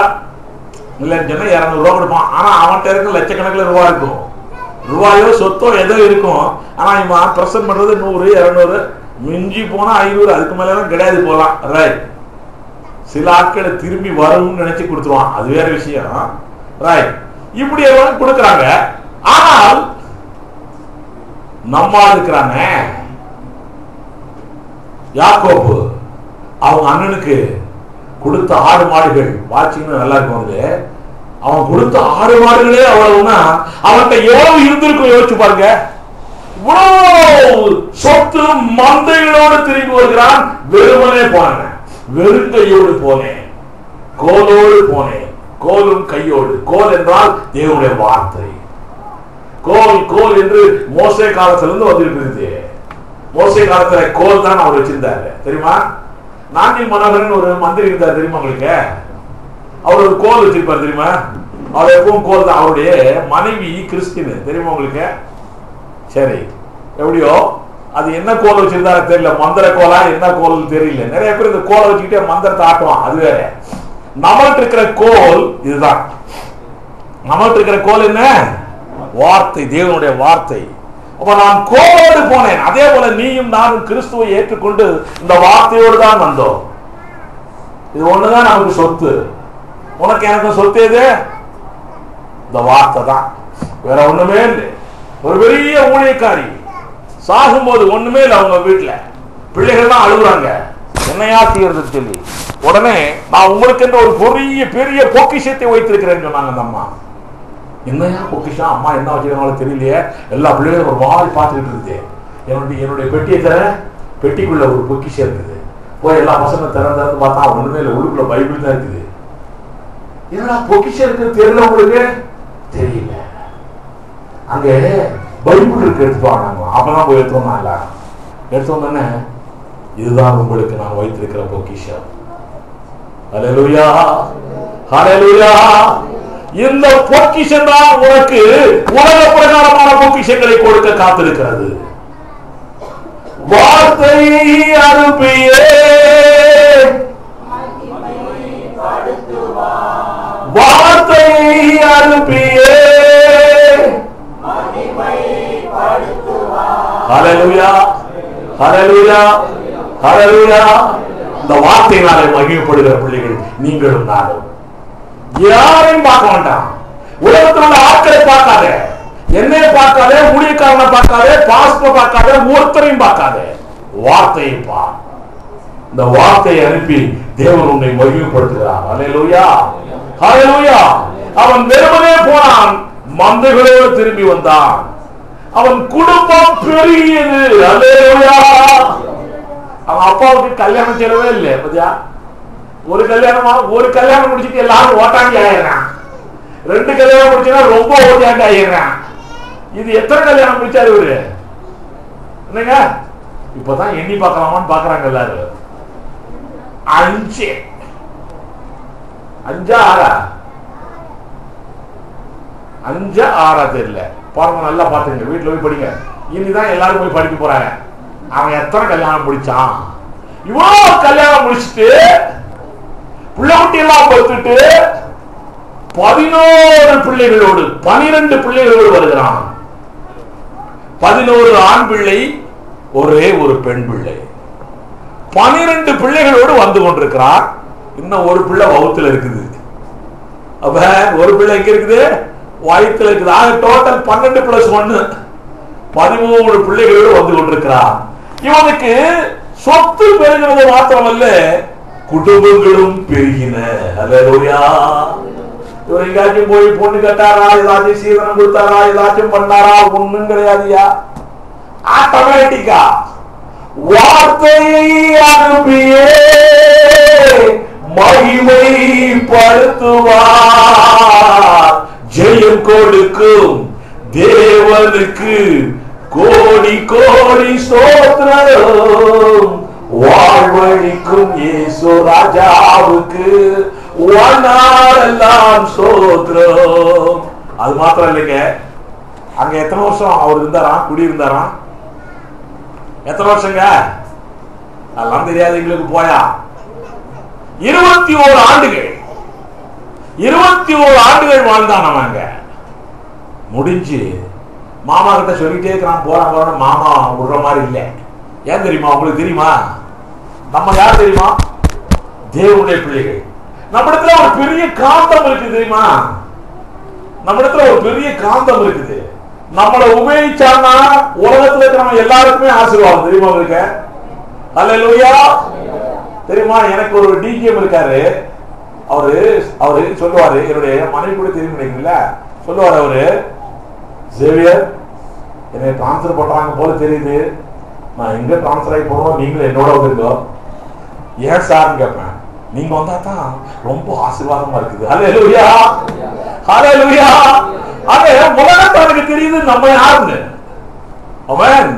இல்லைன்னு சொன்னா 200 ரூபா கொடுப்பான். ஆனா அவன்கிட்ட இருக்க லட்சக்கணக்கில் ரூபா இருக்கும், ரூபாயோ சொத்தோ ஏதோ இருக்கும். ஆனா இவன் பிரசன்ட் பண்றது 100, 200, மிஞ்சி போனா 500, அதுக்கு மேல எல்லாம் கிடையாது போலாம். ரைட். சில ஆட்களை திரும்பி வரும்னு நினைச்சு கொடுத்துருவான், அது வேற விஷயம். ரைட். இப்படி எல்லாம் கொடுக்கறாங்க. ஆனால் நம்ம இருக்கிறாங்க யாக்கோபு, அவங்க அண்ணனுக்கு கொடுத்த ஆடு மாடுகள் வாட்சின்னு நல்லா இருக்கும். வந்து அவன் கொடுத்த ஆடு மாடுகளே அவ்வளவுனா அவன்கிட்ட எவ்வளவு இருந்திருக்கும் யோசிச்சு பாருங்க. இவ்வளவு சொத்து மந்தைகளோடு திரும்பி வருகிறான். வெறுமனே போனேன், வெறுங்கையோடு போனேன், கோலோடு போனேன், கோலும் கையோடு. கோல் என்றால் தேவனுடைய வார்த்தை. கோல் கோல் என்று மோசே காலத்திலிருந்து வந்திருக்கிறது. மோசே காலத்துல கோல் தான் அவர் வச்சிருந்தாரு தெரியுமா? நாஞ்சில் மனோகரன் ஒரு மந்திரி இருந்தார் தெரியுமா உங்களுக்கு? அவர் ஒரு கோல் வச்சிருப்பார் தெரியுமா? அவர் எப்பவும் கோல் தான். அவருடைய மனைவி கிறிஸ்டின் தெரியுமா உங்களுக்கு? சரி, எப்படியோ அது என்ன கோல் வச்சிருந்தாரு தெரியல, மந்திர கோலா என்ன கோல் தெரியல. நிறைய பேர் இந்த கோலை வச்சுக்கிட்டே மந்திரத்தை ஆட்டுவான், அது வேற. நம்மள்ட்ட இருக்கிற கோல் இதுதான். நம்மள்ட்ட இருக்கிற கோல் என்ன? வார்த்தை, தேவனுடைய வார்த்தை. அப்ப நான் கோலோடு போனேன். அதே போல நீயும் நானும் கிறிஸ்துவை ஏற்றுக்கொண்டு இந்த வார்த்தையோடு தான் வந்தோம். இது ஒண்ணுதான் நமக்கு சொத்து. உனக்கு எனக்கு சொத்து எது? இந்த வார்த்தை தான், வேற ஒண்ணுமே இல்லை. ஒரு பெரிய ஊழியக்காரி சாகும்போது ஒண்ணுமே இல்லை, அவங்க வீட்டுல பிள்ளைகள் தான் அழுகுறாங்க, என்னையா செய்யறது சொல்லி. உடனே நான் உங்களுக்கு என்று ஒரு பெரிய பெரிய பொக்கிஷத்தை வைத்திருக்கிறேன்னு சொன்னாங்க அந்த அம்மா. என்னையா பொக்கிஷம்? அம்மா என்ன வச்சிருக்காங்களோ தெரியலையே, எல்லா பிள்ளைகளும் ஒரு மாதிரி பார்த்துக்கிட்டு இருக்குது. என்னுடைய பெட்டியை தர, பெட்டிக்குள்ள ஒரு பொக்கிஷம் இருக்குது. போய் எல்லா பசங்க திறந்து பார்த்தா ஒண்ணுமே இல்லை, உள்ளுக்குள்ள பைபிள் தான் இருக்குது. என்னடா பொக்கிஷம் இருக்குது தெரியல உங்களுக்கு? தெரியல. அங்க பைபிள் இருக்கு, எடுத்துவாங்க. அப்பதான் போய் எடுத்தோம்னா எடுத்தோம், இதுதான் உங்களுக்கு நான் வைத்திருக்கிற பொக்கிஷம். ஹல்லேலூயா, ஹல்லேலூயா. இந்த பொக்கிஷம் தான் உனக்கு உலக பிரகாரமான பொக்கிஷங்களை கொடுக்க காத்திருக்கிறது. வார்த்தை அனுப்பியே, வார்த்தை அனுப்பியே. ஹல்லேலூயா, ஹல்லேலூயா, ஹல்லேலூயா. இந்த வார்த்தையினாலே மகிமைப்படுகிற பிள்ளைகள் நீங்களும் நானும். யாரையும் பார்க்க வேண்டாம். உலகத்தில் உள்ள ஆட்களை பார்க்காத, என்னைய பார்க்காத, ஊழியக்காரனை பார்க்காத, பாஸ்டரை பார்க்காத, ஒருத்தரையும் பார்க்காத, வார்த்தையை பார். இந்த வார்த்தையை அனுப்பி தேவன் உன்னை மகிமைப்படுத்துகிறார். ஹல்லேலூயா, ஹல்லேலூயா. அவன் வெறுமனே போனான், மந்தைகளோடு திரும்பி வந்தான். அவன் குடும்பம் பெரியது. ஹல்லேலூயா. அவன் அப்பாவுக்கு கல்யாணம் செய்யவே இல்லை. பத்தியா, ஒரு கல்யாணம் முடிச்சுட்டு எல்லாரும் ஓட்டாண்டி ஆயிடுறான். 2 கல்யாணம் முடிச்சுன்னா ரொம்ப ஓட்டாண்டி ஆயிடுறான். இது எத்தனை கல்யாணம் முடிச்சாரு இவரு? என்னங்க இப்பதான் எண்ணி பார்க்கலாமான்னு பாக்குறாங்க எல்லாரும். 5 6 தெரியல. பாருங்க, நல்லா பாத்துங்க, வீட்டுல போய் படிங்க. இனிதான் எல்லாரும் போய் படிக்க போறாங்க. அவன் எத்தனை கல்யாணம் முடிச்சான்? இவ்வளவு கல்யாணம் முடிச்சுட்டு பிள்ளைக்குட்டி எல்லாம் பார்த்துட்டு 11 பிள்ளைகளோடு 12 பிள்ளைகளோடு வருகிறான். 11 ஆண் பிள்ளை, ஒரே ஒரு பெண் பிள்ளை. 12 பிள்ளைகளோடு வந்து கொண்டிருக்கிறார். இன்னும் ஒரு பிள்ளை வகுத்துல இருக்குது. அப்ப ஒரு பிள்ளை எங்க இருக்குது? வயிற்றுல இருக்குது. ஆக டோட்டல் 12 + 1 13 பிள்ளைகளோடு வந்து கொண்டிருக்கிறார். இவனுக்கு சொத்து பெருகிறது மாத்திரமல்ல, குடும்பங்களும் பெருகின. ஹல்லேலூயா. இவர் எங்காச்சும் போய் பொண்ணு கட்டாரா, ஏதாச்சும் சீதனம் கொடுத்தாரா, ஏதாச்சும் பண்ணாரா? ஒண்ணும் கிடையாதுயா. ஆட்டோமேட்டிக்கா வார்த்தையை அனுப்பியே மகிமைப்படுத்துவார். ஜெயம் கொடுக்கும் தேவனுக்கு கோடி கோடி ஸ்தோத்திரம். வாழ்வழிக்கும் இயேசு ராஜாவுக்கு வானாரெல்லாம் ஸ்தோத்திரம். அது மாத்திரம் இல்லைங்க, அங்க எத்தனை வருஷம் அவர் இருந்தாராம், குடியிருந்தாராம்? எத்தனை வருஷங்க? அதெல்லாம் தெரியாது எங்களுக்கு. போயா 21 ஆண்டுகள், 21 ஆண்டுகள் வாழ்ந்தான் அவன். முடிஞ்சு மாமா கிட்ட சொல்லிட்டே இருக்கிறான், போறான் போறான். மாமா விடுற மாதிரி இல்லை. ஏன் தெரியுமா? உங்களுக்கு தெரியுமா? நம்ம யார் தெரியுமா? தேவனுடைய பிள்ளைகள். நம்ம இடத்துல ஒரு பெரிய காந்தம் இருக்குது தெரியுமா? நம்ம இடத்துல ஒரு பெரிய காந்தம் இருக்குது. நம்மளை உபயோகிச்சான்னா உலகத்துல இருக்கிற எல்லாருக்குமே ஆசீர்வாதம். தெரியுமா உங்களுக்கு? அல்லேலூயா. தெரியுமா? எனக்கு ஒரு டிஜிஎம் இருக்காரு. அவரு சொல்லுவாரு, என்னுடைய மனைவி கூட தெரியும் நினைக்கிறீங்களா? சொல்லுவாரு அவரு, சேவியர் என்னை டிரான்ஸ்பர் பண்றாங்க போல தெரியுது, நான் எங்க டிரான்ஸ்பர் ஆகி போகணும், நீங்களும் என்னோட வந்துருக்கோ. ஏன் சார்னு கேட்பேன். நீங்க வந்தா தான் ரொம்ப ஆசீர்வாதமா இருக்குது. அல்லேலூயா, அல்லேலூயா. அது உலகத்தாருக்கு தெரியுது நம்ம யாருன்னு. அவன்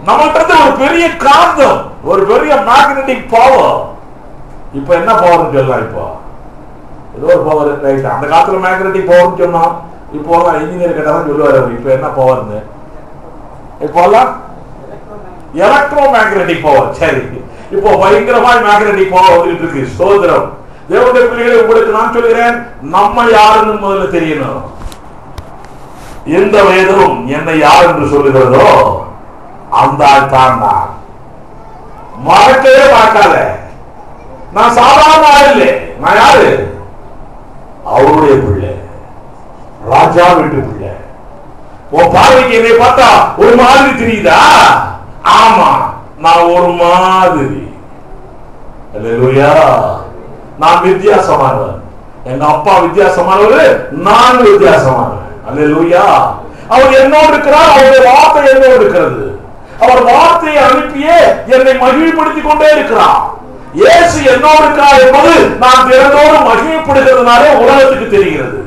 நம்மகிட்ட ஒரு பெரிய காந்தம், ஒரு பெரிய மேக்னெட்டிக் பவர். இப்ப என்ன பவர் சொல்லலாம்? இப்போ ஏதோ ஒரு பவர். ரைட், அந்த காலத்துல மேக்னெட்டிக் பவர் சொன்னோம். இப்போ இன்ஜினியர் கேட்டாதான் சொல்லுவாரு இப்ப என்ன பவர்னு. இப்போ எலக்ட்ரோ மேக்னெட்டிக் பவர். சரி, இப்போ பயங்கரமாய் மேக்னெட்டிக் பவர் வந்துட்டு இருக்கு. ஸ்தோத்திரம். தேவனுடைய பிள்ளைகளை, உங்களுக்கு நான் சொல்கிறேன், நம்ம யாருன்னு முதல்ல தெரியணும். எந்த வேதம் என்னை யார் என்று சொல்லுகிறதோ அந்த ஆள் தான் நான். மறக்கவே பார்க்காத. நான் சாதாரண ஆள் இல்லை. நான் யாரு? அவருடைய பிள்ளை, ராஜா வீட்டு பிள்ளை. உன் பார்வைக்கு என்னை பார்த்தா ஒரு மாதிரி தெரியுதா? ஆமா, நான் ஒரு மாதிரி. அல்லேலூயா. நான் வித்தியாசமானவன். எங்க அப்பா வித்தியாசமானவர், நான் வித்தியாசமானவன். அல்லேலூயா. அவர் என்னோடு இருக்கிறார், அவருடைய வார்த்தை என்னோடு இருக்கிறது. அவர் வார்த்தையை அனுப்பியே என்னை மகிழ்ப்படுத்திக் கொண்டே இருக்கிறார். இயேசு என்னோடு இருக்கிறார் என்பது நான் திறந்தோடு மகிழ்ப்படுகிறதுனாலே உலகத்துக்கு தெரிகிறது.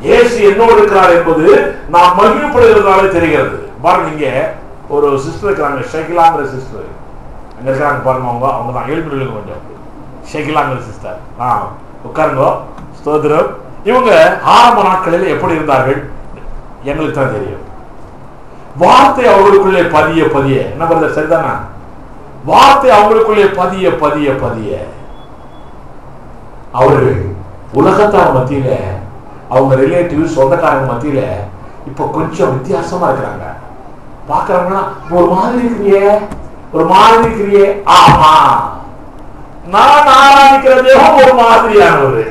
இயேசு என்னோடு இருக்கிறார் என்பது நான் மகிழ்ப்படுகிறதுனாலே தெரிகிறது. பாருங்க, இங்க ஒரு சிஸ்டர் இருக்கிறாங்க, ஷெகிலாங்கிற சிஸ்டர். அங்க இருக்கிறாங்க பாருங்க. அவங்க தான் எழுப்பிடுங்க கொஞ்சம். ஷெகிலாங்கிற சிஸ்டர், உட்காருங்க. ஸ்தோத்திரம். இவங்க ஆரம்ப நாட்களில் எப்படி இருந்தார்கள் எங்களுக்கு தான் தெரியும். வார்த்தை அவங்களுக்குள்ளே பதிய பதிய, என்ன பிரதர் சரிதானா? வார்த்தை அவங்களுக்குள்ளே பதிய பதிய பதிய அவர்கள் உலகத்தார் மத்தியில, அவங்க ரிலேட்டிவ் சொந்தக்காரங்க மத்தியில இப்ப கொஞ்சம் வித்தியாசமா இருக்கிறாங்க. பாக்குறாங்கன்னா ஒரு மாதிரி இருக்கிறியே, ஒரு மாதிரி இருக்கிறியே. ஆமா, நான் ஆராதிக்கிற தேவன் ஒரு மாதிரியானவர்,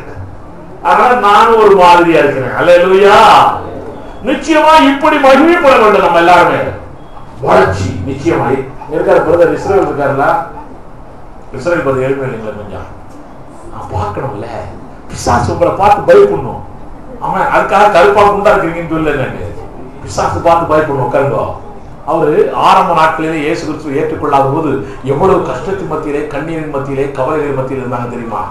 அதனால நானும் ஒரு மாதிரியா இருக்கிறேன். அல்லேலூயா. நிச்சயமா இப்படி மகிமைப்பட வேண்டும் நம்ம எல்லாருமே. வளர்ச்சி நிச்சயமாய் இருக்காரு. பிரதர் இஸ்ரேல் இருக்காருல்ல, இஸ்ரேல் பிரதர் எழுமே இல்லைங்களா? கொஞ்சம் பார்க்கணும்ல. பிசாசு உங்களை பார்த்து பயப்படணும். ஆமா, அதுக்காக கருப்பா குண்டா இருக்கிறீங்கன்னு சொல்லல. பிசாசு பார்த்து பயப்படணும். உட்காருங்க. அவரு ஆரம்ப நாட்களிலே இயேசு கிறிஸ்துவை ஏற்றுக்கொள்ளாத போது எவ்வளவு கஷ்டத்தின் மத்தியிலே, கண்ணீரின் மத்தியிலே, கவலைகளின் மத்தியில் இருந்தாங்க தெரியுமா?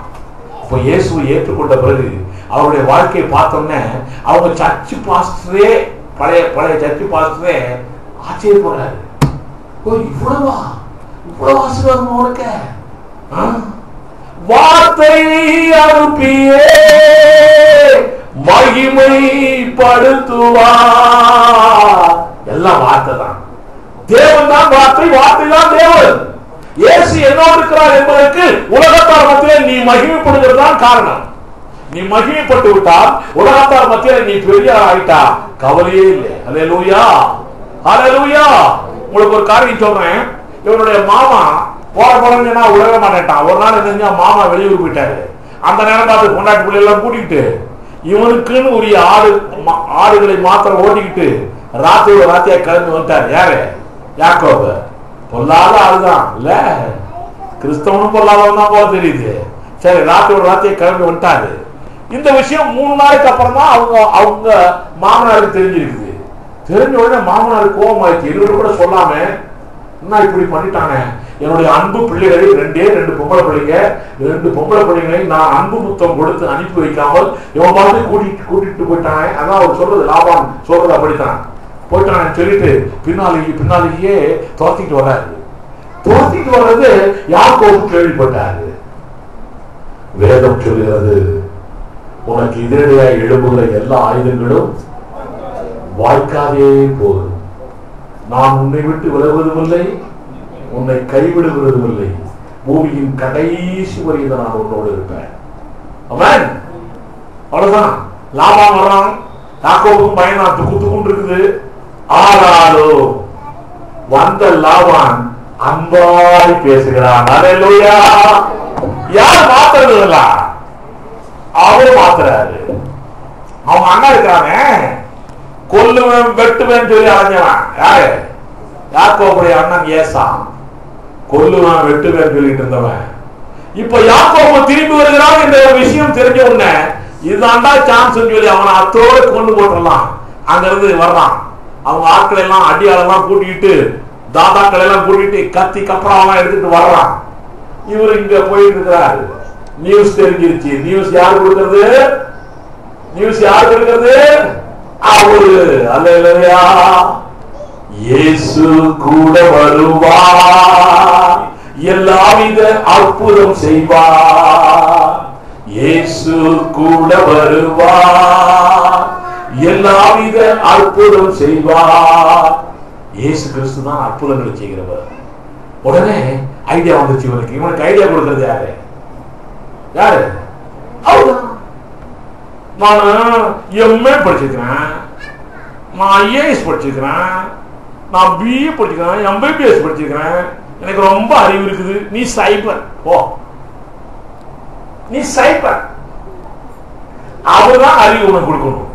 இப்போ இயேசுவை ஏற்றுக்கொண்ட பிறகு அவருடைய வாழ்க்கையை பார்த்தோன்னே அவங்க சர்ச்சு பாஸ்டரே, பழைய சர்ச்சு பாஸ்டரே ஆச்சரியப்படுறாரு. இவ்வளவு ஆசீர்வாதம் அவனுக்கு. வார்த்தை அனுப்பியே மகிமைப்படுத்துவார். எல்லாம் வார்த்தை தான். தேவன் தான் வார்த்தை, வார்த்தை தான் தேவன். இயேசு என்னோடு இருக்கிறார் என்பதற்கு உலகத்தார் மத்தியிலே நீ மகிமைப்படுகிறது தான் காரணம். நீ மகிமைப்பட்டு விட்டால் உலகத்தார் மத்தியிலே நீ பெரிய ஆயிட்டா கவலையே இல்லை. அல்லேலூயா, அல்லேலூயா. உங்களுக்கு ஒரு காரியம் சொல்றேன். இவனுடைய மாமா போறேன்னா உலக மாட்டேன்ட்டான். ஒரு நாள் என்ன, மாமா வெளியூர் போயிட்டாரு. அந்த நேரம் பார்த்து கொண்டாட்டி பிள்ளை எல்லாம் கூட்டிக்கிட்டு இவனுக்குன்னு உரிய ஆடுகளை மாத்திரம் ஓட்டிக்கிட்டு ராத்திரியா கிளம்பி வந்துட்டாரு. யாரு? யாக்கோபு. பொல்லாத ஆளுதான் இல்ல, கிறிஸ்தவனும் பொல்லாதவன் தான் போல தெரியுது. சரி, ராத்திரியா கிளம்பி வந்துட்டாரு. இந்த விஷயம் 3 நாளைக்கு அப்புறம் தான் அவங்க மாமனாருக்கு தெரிஞ்சிருக்குது. தெரிஞ்ச உடனே மாமனாருக்கு கோபம் ஆயிடுச்சு. இவரு கூட சொல்லாம என்ன இப்படி பண்ணிட்டானே, என்னுடைய அன்பு பிள்ளைகளை 2 பொம்பளை பிள்ளைங்க, 2 பொம்பளை பிள்ளைகளை நான் அன்பு முத்தம் கொடுத்து அனுப்பி வைக்காமல் இவன் பார்த்து கூட்டிட்டு போயிட்டானே. அதான் அவர் சொல்றது, லாபான் சொல்றது அப்படித்தான். போயிட்டானு சொல்லிட்டு பின்னாலேயே துரத்திட்டு வர்றாரு. துரத்திட்டு வர்றது யாக்கோபு கேள்விப்பட்டாரு. வேதம் சொல்கிறது, உனக்கு எதிரடியா எழும்புகிற எல்லா ஆயுதங்களும் வாய்க்காதே போதும். நான் உன்னை விட்டு விலகுவதும் இல்லை, உன்னை கைவிடுவதும் இல்லை. பூமியின் கடைசி வரையில் நான் உன்னோடு இருப்பேன். ஆமென். அவ்வளவுதான். லாபான் வர்றான். யாக்கோபுக்கும் பயனாத்து குத்துக்குண்டு இருக்குது. ஆனாலும் வந்த லாபான் அன்பாய் பேசுகிறான். அல்லேலூயா. யார் மாத்துறதுல? அவரு மாத்துறாரு. அவங்க அண்ணா இருக்கிறானே, கொல்லுவேன் வெட்டுவேன் சொல்லி அலைஞ்சவன் யாரு? யாக்கோபுடைய அண்ணன் ஏசா. கொல்லுவேன் வெட்டுவேன் சொல்லிட்டு இருந்தவன். இப்ப யாக்கோபு திரும்பி வருகிறான் என்ற விஷயம் தெரிஞ்ச உடனே இதுதான்டா சான்ஸ் சொல்லி அவனை அத்தோடு கொண்டு போட்டுடலாம். அங்க இருந்து வர்றான். அவங்க ஆட்கள் எல்லாம் அடியாளெல்லாம் கூட்டிட்டு, தாதாக்கள் எல்லாம் கூட்டிட்டு, கத்தி கப்பலாம் எடுத்துட்டு வர்றான். இவரு இங்க போயிட்டு இருக்கிறாரு. நியூஸ் தெரிஞ்சிருச்சு. நியூஸ் யாரு கொடுக்கிறது? நியூஸ் யாரு கொடுக்கிறது? அவரு. அல்லேலூயா. இயேசு கூட வருவார், எல்லாவித அற்புதம் செய்வார். இயேசு கூட வருவார், எல்லாவித அற்புதம் செய்வார். இயேசு கிறிஸ்து தான் அற்புதங்களை செய்கிறவர். உடனே ஐடியா வந்துச்சு இவனுக்கு. இவனுக்கு ஐடியா கொடுக்கிறது யாரு? யாரு? அவர்தான். நான் எம்ஏ படிச்சிருக்கிறேன், நான் ஐஏஎஸ் படிச்சிருக்கிறேன், நான் பிஏ படிச்சிருக்கிறேன், எம்பிபிஎஸ் படிச்சிருக்கிறேன், எனக்கு ரொம்ப அறிவு இருக்குது. நீ சைபர் போ, நீ சைபர். அவர்தான் அறிவு உனக்கு கொடுக்கணும்.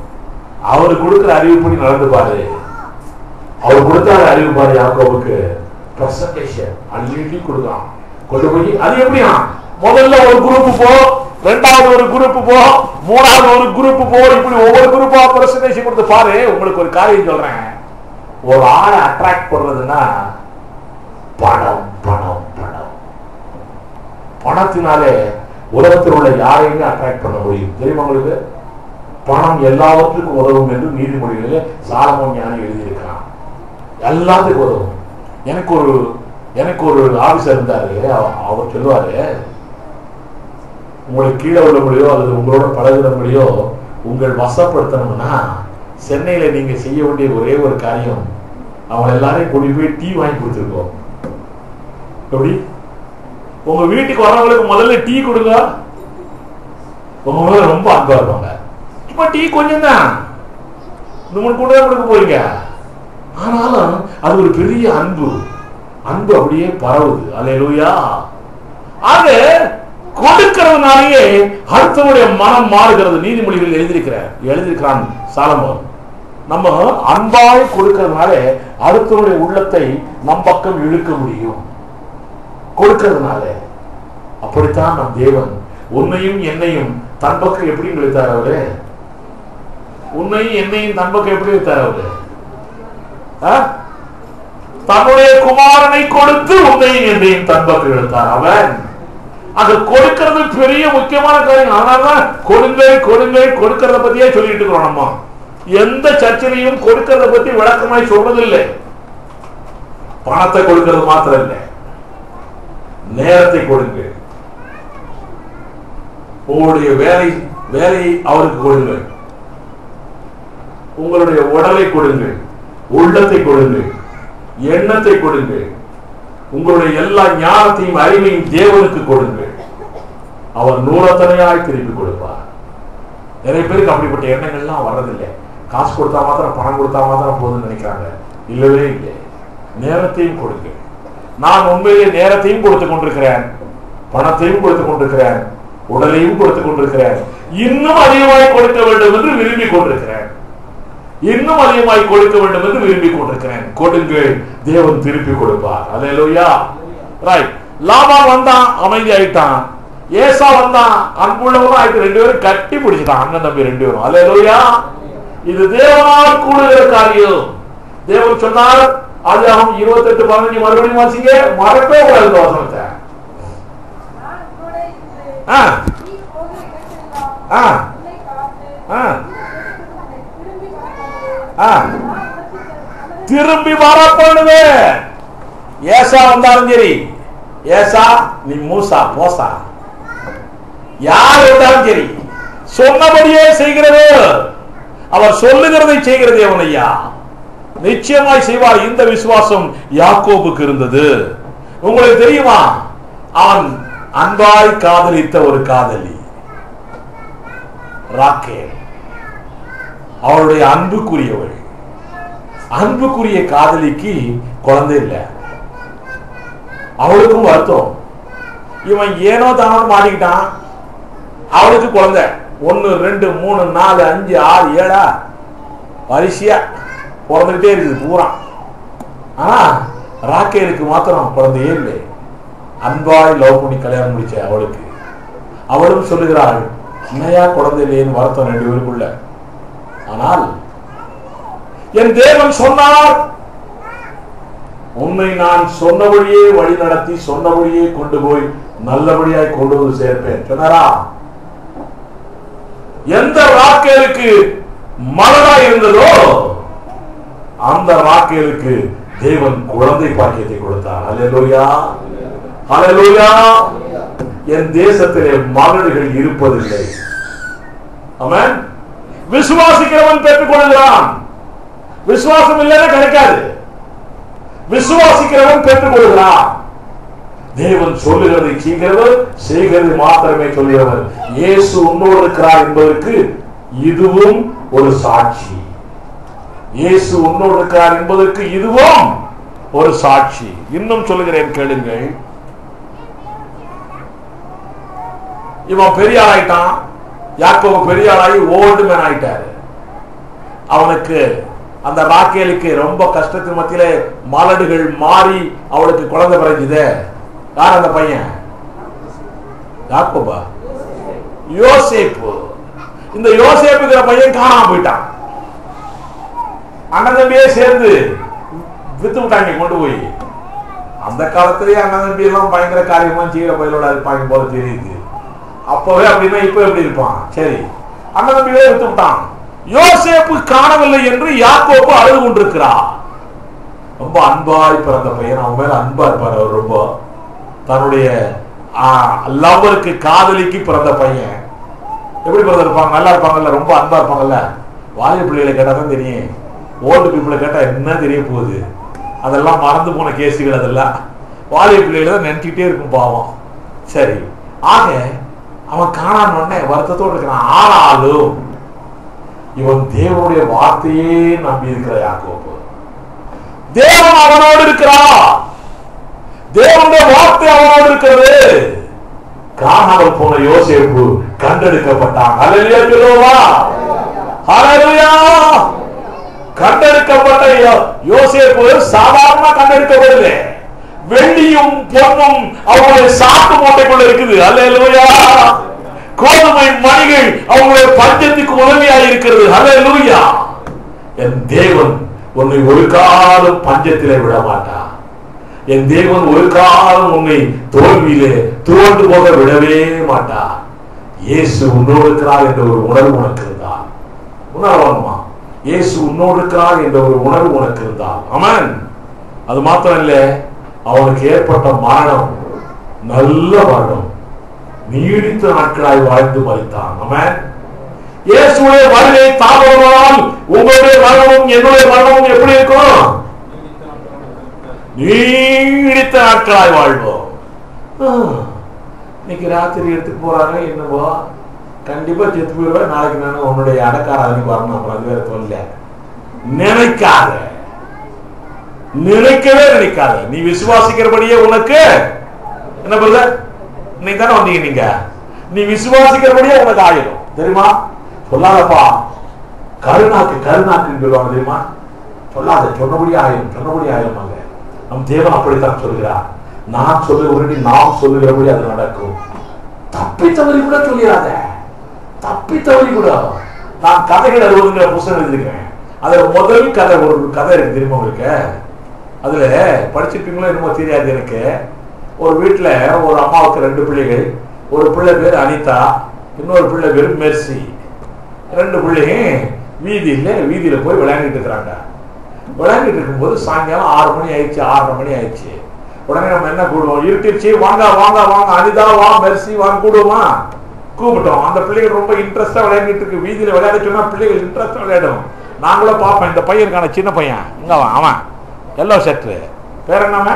அவரு கொடுக்கிற அறிவுப்படி நடந்து பாரு. அவர் கொடுத்தாரு அறிவு பாரு. யாக்கோபுக்கு பிரசன்டேஷன் அள்ளி கொடுக்கலாம். கொண்டு போய் அது எப்படியா, முதல்ல ஒரு குரூப் போ, 2வது ஒரு குரூப் போ, 3வது ஒரு குரூப் போ, இப்படி ஒவ்வொரு குரூப்பா பிரசன்டேஷன் கொடுத்து பாரு. உங்களுக்கு ஒரு காரியம் சொல்றேன். ஒரு ஆளை அட்ராக்ட் பண்றதுன்னா பணம் பணம் பணம். பணத்தினாலே உலகத்தில் உள்ள யாரையுமே அட்ராக்ட் பண்ண முடியும். தெரியுமா உங்களுக்கு? பணம் எல்லாவற்றுக்கும் உதவும் என்று நீதிமொழிகளிலே சாலமோன் ஞானி எழுதியிருக்கிறான். எல்லாத்துக்கும் உதவும். எனக்கு ஒரு ஆபீசர் இருந்தாரு. அவர் சொல்லுவாரு, உங்களுக்கு கீழே உள்ளபடியோ அல்லது உங்களோட பழகுறபடியோ உங்கள் வசப்படுத்தணும்னா சென்னையில நீங்க செய்ய வேண்டிய ஒரே ஒரு காரியம், அவங்க எல்லாரையும் கூட்டி போய் டீ வாங்கி கொடுத்துருக்கோம். எப்படி? உங்க வீட்டுக்கு வரவங்களுக்கு முதல்ல டீ கொடுங்க. உங்க ரொம்ப அன்பா இருப்பாங்க. இப்ப டீ கொஞ்சம் தான் கூட கொடுக்க போறீங்க. ஆனாலும் அது ஒரு பெரிய அன்பு. அன்பு அப்படியே பரவுது. அல்லேலூயா. ஆக கொடுக்கிறதுனாலேயே அடுத்தவருடைய மனம் மாறுகிறது. நீதிமொழிகள் எழுதியிருக்கிறான் சாலமோன். நம்ம அன்பாய் கொடுக்கிறதுனால அடுத்தவருடைய உள்ளத்தை நம் பக்கம் இழுக்க முடியும். கொடுக்கிறதுனால அப்படித்தான் நம் தேவன் உன்னையும் என்னையும் தன் பக்கம் எப்படி இழுத்தார் அவரு? உன்னையும் என்னையும் தன் பக்கம் எப்படி இழுத்தார் அவரு? தன்னுடைய குமாரனை கொடுத்து உன்னையும் என்னையும் தன் பக்கம் இழுத்தார் அவன். அது கொடுக்கிறது பெரிய முக்கியமான காரியம். அதனாலதான் கொடுங்கள் கொடுங்கள் கொடுக்கிறத பத்தியே சொல்லிட்டு இருக்கிறோம். நம்ம எந்த சர்ச்சையிலையும் கொடுக்கிறத பத்தி விளக்கமாய் சொல்றதில்லை. பணத்தை கொடுக்கிறது மாத்திரம் இல்லை, நேரத்தை கொடுங்க. உங்களுடைய வேலையை அவருக்கு கொடுங்கள். உங்களுடைய உடலை கொடுங்கள், உள்ளத்தை கொடுங்கள், எண்ணத்தை கொடுங்கள். உங்களுடைய எல்லா ஞானத்தையும் அறிவையும் தேவனுக்கு கொடுங்கள். அவர் நூறத்தனையாய் திருப்பி கொடுப்பார். நிறைய பேருக்கு அப்படிப்பட்ட எண்ணங்கள்லாம் வர்றதில்லை. காசு கொடுத்தா மாத்திரம், பணம் கொடுத்தா மாத்திரம் போதும்னு நினைக்கிறாங்க. இல்லவே இல்லை. நேரத்தையும் கொடுங்க. நான் உண்மையிலே நேரத்தையும் கொடுத்துக் கொண்டிருக்கிறேன், பணத்தையும் கொடுத்துக் கொண்டிருக்கிறேன், உடலையும் கொடுத்துக் கொண்டிருக்கிறேன். இன்னும் அதிகமாய் கொடுக்க வேண்டும் என்று விரும்பி கொண்டிருக்கிறேன். இன்னும் அதிகமாய் கொடுக்க வேண்டும் என்று விரும்பி கொண்டிருக்கிறேன். கொடுங்கள், தேவன் திருப்பி கொடுப்பார். அல்லேலூயா. ரைட். லாபான் வந்தான், அமைதி ஆயிட்டான். ஏசா வந்தான், அன்புள்ளவரும் ஆயிட்டு, ரெண்டு பேரும் கட்டி பிடிச்சிட்டான், அண்ணன் தம்பி ரெண்டு பேரும். அல்லேலூயா. இது தேவனால் கூடுகிற காரியம். தேவன் சொன்னார், ஆதியாகமம் 28:15 மறுபடியும் வாசிங்க, மறக்கவே கூடாது இந்த வசனத்தை. திரும்பி வர பண்ணுது. ஏசா வந்தாலும் சரி, ஏசா நீ மூசா போசா யார் வந்தாலும் சரி, சொன்னபடியே செய்கிறது, அவர் சொல்லுகிறதை செய்கிறது தேவன் ஐயா நிச்சயமாய் செய்வார். இந்த விசுவாசம் யாக்கோபுக்கு இருந்தது. உங்களுக்கு தெரியுமா, அவன் அன்பாய் காதலித்த ஒரு காதலி ராக்கேல், அவளுடைய அன்புக்குரியவள். அன்புக்குரிய காதலிக்கு குழந்தை இல்லை. அவளுக்கும் வருத்தம், இவன் ஏனோ தானோ மாட்டிக்கிட்டான், அவளுக்கு குழந்தை 1 2 3 4 5 6 7 வரிசையா பிறந்துகிட்டே இருக்குது பூரா. ஆனா ராக்கேலுக்கு மாத்திரம் குழந்தையே இல்லை. அன்பாய் லவ் பண்ணி கல்யாணம் முடிச்ச அவளுக்கு, அவளும் சொல்லுகிறாள், என்னையா குழந்தை இல்லைன்னு வருத்தம் ரெண்டு பேருக்குள்ள. ஆனால் என் தேவன் சொன்னார், உன்னை நான் சொன்னபடியே வழி நடத்தி, சொன்னபடியே கொண்டு போய் நல்லபடியாய் கொண்டு வந்து சேர்ப்பேன் சொன்னாரா? எந்த ராக்கேலுக்கு மலரா இருந்ததோ அந்த ராக்கேலுக்கு தேவன் குழந்தை பாக்கியத்தை கொடுத்தார். அல்லேலூயா, அல்லேலூயா. என் தேசத்திலே மகள்கள் இருப்பதில்லை. ஆமென். விசுவாசிக்கிறவன் பெற்றுக் கொள்கிறான். விசுவாசம் இல்லைன்னா கிடைக்காது. விசுவாசிக்கிறவன் பெற்றுக் கொள்கிறான். தேவன் சொல்லுகிறதை செய்கிறவர், செய்கிறது மாத்திரமே சொல்லுகிறவர். இயேசு உன்னோடு இருக்கிறார் என்பதற்கு இதுவும் ஒரு சாட்சி. இயேசு உன்னோடு இருக்கிறார் என்பதற்கு இதுவும் ஒரு சாட்சி. இன்னும் சொல்லுகிறேன் கேளுங்கள். இவன் பெரிய ஆளாயிட்டான், யாக்கோபு பெரிய ஆளாகி ஓல்டு மேன் ஆயிட்டாரு. அவனுக்கு அந்த ராக்கேலுக்கு ரொம்ப கஷ்டத்தின் மத்தியிலே மலடுகள் மாறி அவளுக்கு குழந்தை பிறந்தது. யார் அந்த பையன்? யாக்கோபா? யோசேப்பு. இந்த யோசேப்புங்கிற பையன் காணாம போயிட்டான். அண்ணன் தம்பியே சேர்ந்து வித்து விட்டாங்க கொண்டு போய். அந்த காலத்திலேயே அண்ணன் தம்பி எல்லாம் பயங்கர காரியமா செய்கிற பயிலோட இருப்பாங்க போல தெரியுது. அப்பவே அப்படின்னா இப்ப எப்படி இருப்பான்? சரி, அண்ணன் தம்பியே வித்து விட்டான். யோசேப்பு காணவில்லை என்று யாக்கோபு அழுது கொண்டிருக்கிறார். ரொம்ப அன்பாய் பிறந்த பையன், அவன் மேல அன்பா இருப்பார். அவர் ரொம்ப தன்னுடைய லவ்வருக்கு காதலிக்கு பிறந்த பையன். எப்படி பிறந்திருப்பாங்க? நல்லா இருப்பாங்கல்ல, ரொம்ப அன்பா இருப்பாங்கல்ல. வாலிப பிள்ளைகளை கேட்டா தான் தெரியும், ஓல்டு பீப்புளை கேட்டா என்ன தெரிய போகுது? அதெல்லாம் மறந்து போன கேசுகள். அதெல்லாம் வாலிப பிள்ளைகளை தான் நினைச்சுக்கிட்டே இருக்கும் பாவம். சரி, ஆக அவன் காணாம உடனே வருத்தத்தோடு இருக்கிறான். ஆனாலும் இவன் தேவனுடைய வார்த்தையே நம்பி இருக்கிற யாக்கோபு. தேவன் அவனோடு இருக்கிறார், தேவனுடைய வார்த்தை அவனோடு இருக்கிறது. காணாமல் போன யோசேப்பு கண்டெடுக்கப்பட்டான். ஹல்லேலூயா சொல்லுவா, ஹல்லேலூயா. கண்டெடுக்கப்பட்ட யோசேப்பு சாதாரண கண்டெடுக்கப்படவில்லை. வெள்ளியும் பொன்னும் அவங்களுடைய சாக்கு மூட்டைக்குள்ள இருக்குது. அல்லேலூயா. கோதுமை மணிகள் அவங்களுடைய பஞ்சத்துக்கு உதவியாக இருக்கிறது. அல்லேலூயா. என் தேவன் உன்னை ஒரு காலம் பஞ்சத்திலே விட மாட்டார். என் தேவன் ஒரு காலம் உன்னை தோல்வியிலே துவண்டு போக விடவே மாட்டார். இயேசு உன்னோடு இருக்கிறார் என்ற ஒரு உணர்வு உனக்கு இருந்தால், உணர்வாங்கம்மா, இயேசு உன்னோடு இருக்கிறார் என்ற ஒரு உணர்வு உனக்கு இருந்தால், ஆமென். அது மாத்திரம் இல்ல, அவனுக்கு ஏற்பட்ட மரணம் நல்ல மரணம், நீடித்த நாட்களாய் வாழ்ந்து மரித்தான். ஆமென். இயேசுடைய வருகை தாமதமானால் உங்களுடைய மரணமும் என்னுடைய மரணமும் எப்படி இருக்கும்? நீடித்த நாட்களாய் வாழ்வோம். இன்னைக்கு ராத்திரி எடுத்துட்டு போறாங்க, என்னவோ கண்டிப்பா செத்து போயிடுவேன், நாளைக்கு நான் உன்னுடைய அடக்காரனுக்கு வரணும், அப்புறம் அது வேற சொல்ல நினைக்காத, நினைக்கவே நினைக்காத. நீ விசுவாசிக்கிறபடியே உனக்கு என்ன பிரதர், நீ தானே வந்தீங்க, நீங்க நீ விசுவாசிக்கிறபடியே உனக்கு ஆயிடும். தெரியுமா? சொல்லாதப்பா, கருணாக்கு கருணாக்குன்னு சொல்லுவாங்க தெரியுமா? சொல்லாத, சொன்னபடியே ஆயிடும், சொன்னபடியே ஆயிடும். நம் தேவன் அப்படித்தான் சொல்கிறார். நான் சொல்லுகிறபடி, நாம் சொல்லுகிறபடி அது நடக்கும். தப்பி தவறி கூட சொல்லிடாத, தப்பி தவறி கூட. நான் கதைகள் 60ங்கிற புத்தகம் எழுதிருக்கேன். அதுல முதல் கதை, ஒரு கதை இருக்கு தெரியுமா உங்களுக்கு? அதுல படிச்சிருப்பீங்களோ என்னமோ தெரியாது எனக்கு. ஒரு வீட்டுல ஒரு அம்மாவுக்கு 2 பிள்ளைகள். ஒரு பிள்ளை பேர் அனிதா, இன்னொரு பிள்ளை பேர் மெர்சி. 2 பிள்ளையும் வீதியில போய் விளையாண்டுட்டு இருக்கிறாங்க. விளையாண்டுட்டு இருக்கும்போது சாயங்காலம் 6 மணி ஆயிடுச்சு, 6:30 மணி ஆயிடுச்சு. உடனே நம்ம என்ன கூடுவோம், இருட்டுச்சு, வாங்க வாங்க வாங்க அனிதா வா, மெர்சி வாங்க கூடுவோமா? கூப்பிட்டோம். அந்த பிள்ளைகள் ரொம்ப இன்ட்ரெஸ்டா விளையாடிட்டு இருக்கு. வீதியில விளையாட சொன்னா பிள்ளைகள் இன்ட்ரெஸ்டா விளையாடும். நாங்களும் பார்ப்பேன். இந்த பையன் இருக்கான, சின்ன பையன், இங்க அவன் எல்லோ ஷர்ட், பேர் என்ன?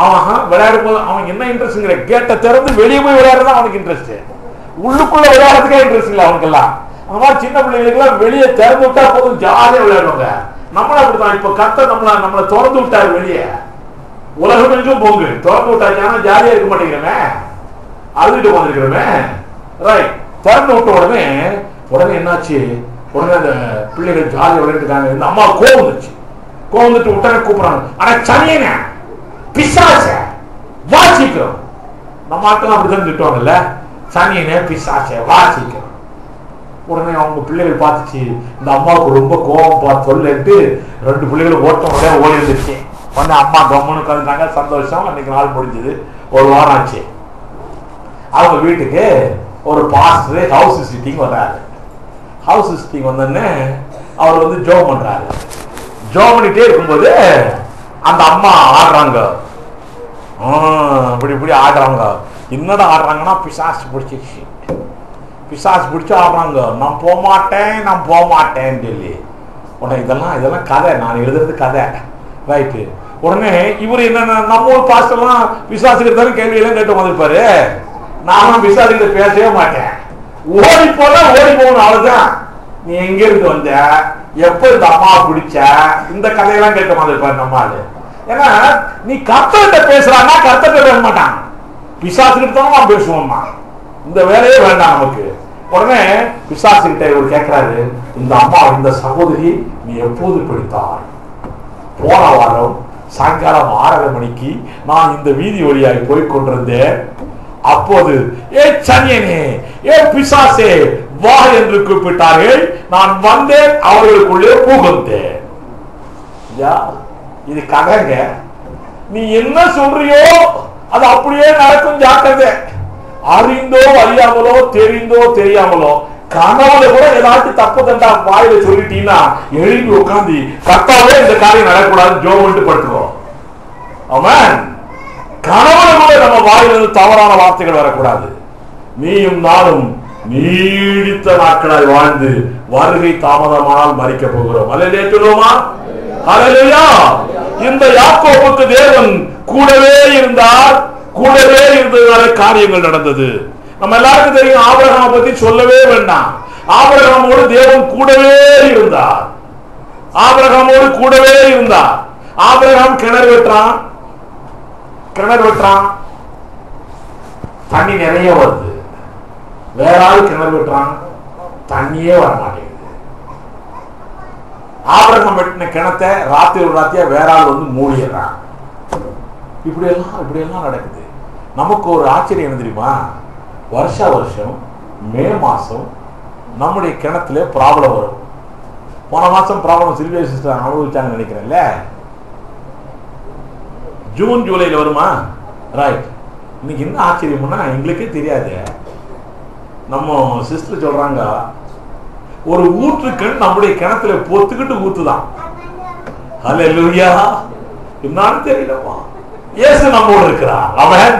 அவன் விளையாடும் போது அவன் என்ன இன்ட்ரெஸ்ட்ங்கிற, கேட்டை திறந்து வெளியே போய் விளையாடுறதா அவனுக்கு இன்ட்ரெஸ்ட். உள்ளுக்குள்ள விளையாடுறதுக்கே இன்ட்ரெஸ்ட் இல்லை அவனுக்கெல்லாம். அந்த மாதிரி சின்ன பிள்ளைகளுக்கு வெளியே திறந்து விட்டா போதும், ஜாலியா விளையாடுவாங்க. நம்மள அப்படிதான். இப்ப கர்த்தர் நம்மளை திறந்து விட்டாரு வெளியே, உலகம் எங்கும் போங்க, திறந்து விட்டாச்சு. ஆனா ஜாலியா இருக்க மாட்டேங்கிறமே, அழுதுட்டு போந்திருக்கிறோமே. ரைட், திறந்து விட்ட உடனே என்னாச்சு, உடனே அந்த பிள்ளைகள் ஜாலியா விளையாட்டுருக்காங்க. இந்த அம்மா கோவம் வந்துச்சு. கோவம் வந்துட்டு உடனே கூப்பிடுறாங்க, ஆனா சனியன பிசாச வாசிக்கிறோம். நம்ம ஆட்கள் அப்படிதான் திட்டுவாங்கல்ல, சனியன பிசாச வாசிக்கிறோம். உடனே அவங்க பிள்ளைகள் பார்த்துச்சு, இந்த அம்மாவுக்கு ரொம்ப கோபம் பார்த்து சொல்லிட்டு 2 பிள்ளைகளும் உடனே ஓடி இருந்துச்சு. உடனே அம்மா கம்முன்னு உட்காந்துட்டாங்க. சந்தோஷம். அன்னைக்கு நாள் முடிஞ்சது. ஒரு வாரம் ஆச்சு. அவங்க வீட்டுக்கு ஒரு பாஸ்டர் ஹவுஸ் விசிட்டிங் வர்றாரு. ஹவுஸ் விசிட்டிங் வந்தோடனே அவர் வந்து ஜோம் பண்றாரு. ஜோம் பண்ணிட்டே இருக்கும்போது அந்த அம்மா ஆடுறாங்க. இப்படி ஆடுறாங்க. என்னடா ஆடுறாங்கன்னா, பிசாசு பிடிச்சிச்சு, பிசாசு பிடிச்சி ஆடுறாங்க. நான் போக மாட்டேன்னு சொல்லி. உடனே இதெல்லாம் கதை, நான் எழுதுறது கதை. ரைட்டு. உடனே இவர் என்னன்னா, நம்ம ஊர் பாஸ்டர்லாம் பிசாசுக்கு கேள்வி எல்லாம் கேட்டு வந்திருப்பாரு. நானும் பிசாசுகிட்ட பேசவே மாட்டேன். ஓடி போகணும், அவ்வளவுதான். நீ எங்க இருந்து வந்த, எப்ப இந்த அம்மா பிடிச்ச, இந்த கதையெல்லாம் கேட்க வந்திருப்பாரு நம்மால. ஏன்னா நீ கர்த்தர்கிட்ட பேசுறான்னா கர்த்தர்கிட்ட பேச மாட்டான், பிசாசுகிட்ட தான் பேசுவோம்மா. இந்த வேலையே வேண்டாம் நமக்கு. உடனே பிசாசுகிட்ட இவர் கேட்கிறாரு, இந்த அம்மா, இந்த சகோதரி நீ எப்போது பிடித்தாய்? போன வாரம் சாயங்காலம் 6:30 மணிக்கு நான் இந்த வீதி வழியாய் போய் கொண்டிருந்தேன். அப்போது ஏ சனியனே, ஏ பிசாசே வா என்று கூப்பிட்டார்கள். நான் வந்தேன், அவர்களுக்குள்ளே புகுந்தேன். இது கதைங்க. நீ என்ன சொல்றியோ அது அப்படியே நடக்கும், ஜாக்கிரதை. அறிந்தோ அறியாமலோ, தெரிந்தோ தெரியாமலோ, கனவுல கூட ஏதாச்சும் தப்பு தண்டா வாயில சொல்லிட்டீங்கன்னா எழுதி உட்காந்து, கர்த்தாவே இந்த காரியம் நடக்கூடாது ஜோம் படுத்துவோம். ஆமென். கனவுல கூட நம்ம வாயிலிருந்து தவறான வார்த்தைகள் வரக்கூடாது. நீயும் நானும் நீடித்த நாட்களாய் வாழ்ந்து வருகை தாமதமானால் மரிக்க போகிறோம். அல்லேலூயா சொல்லுவோமா? அல்லேலூயா. இந்த யாக்கோபுக்கு தேவன் கூடவே இருந்தார், கூடவே இருந்ததால காரியங்கள் நடந்தது. நம்ம எல்லாருக்கும் தெரியும், ஆபிரகாமை பத்தி சொல்லவே வேண்டாம். ஆபிரகாமோடு தேவன் கூடவே இருந்தார். ஆபிரகாமோடு கூடவே இருந்தார். ஆபிரகாம் கிணறு வெட்டுறான், தண்ணி நிறைய வருது. வேற ஆள் கிணறு வெட்டுறான், தண்ணியே வர மாட்டேங்குது. ஆபிரகாம் வெட்டின கிணத்தை ராத்திரியா வேற ஆள் வந்து மூடிடுறான். இப்படி எல்லாம் நடக்குது. நமக்கு ஒரு ஆச்சரியம் என்ன தெரியுமா? வருஷம் மே மாசம் நம்முடைய கிணத்துல ப்ராப்ளம் வரும். போன மாசம் ப்ராப்ளம் சில்வியா சிஸ்டர் அனுபவிச்சாங்க நினைக்கிறேன்ல. ஜூன் ஜூலைல வருமா? ரைட். இன்னைக்கு என்ன ஆச்சரியம்னா எங்களுக்கே தெரியாது. நம்ம சிஸ்டர் சொல்றாங்க, ஒரு ஊற்றுக்கண் நம்முடைய கிணத்துல பொத்துக்கிட்டு ஊத்துதான். அல்லேலூயா. என்னன்னு தெரியலமா, இயேசு நம்மோடு இருக்கிறார். அவன்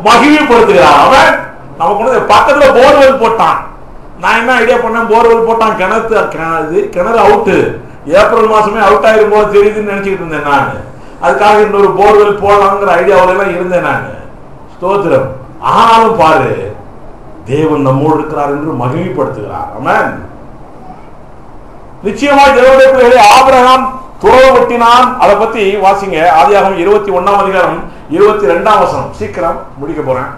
மகிமைப்படுத்துகிறார். அவன் நமக்கு பக்கத்துல போர்வெல் போட்டான். நான் என்ன ஐடியா பண்ணேன், போர்வெல் போட்டான், கிணறு அவுட்டு. ஏப்ரல் மாசமே அவுட் ஆயிரும் போது தெரியுதுன்னு நினைச்சுக்கிட்டு இருந்தேன் நான். அதுக்காக இன்னொரு போர்வெல் போடலாங்கிற ஐடியாவில எல்லாம் இருந்தேன் நான். ஸ்தோத்திரம். ஆனாலும் பாரு, தேவன் நம்மோடு இருக்கிறார் என்று மகிமைப்படுத்துகிறார். ஆமென். நிச்சயமாய் தேவனுடைய பிள்ளைகளே, ஆபிரகாம் துறவு வெட்டினான். அதை பத்தி வாசிங்க. ஆதியாகமம் 21ஆம் அதிகாரம் 22ஆம் வசனம். சீக்கிரம் முடிக்க போறேன்.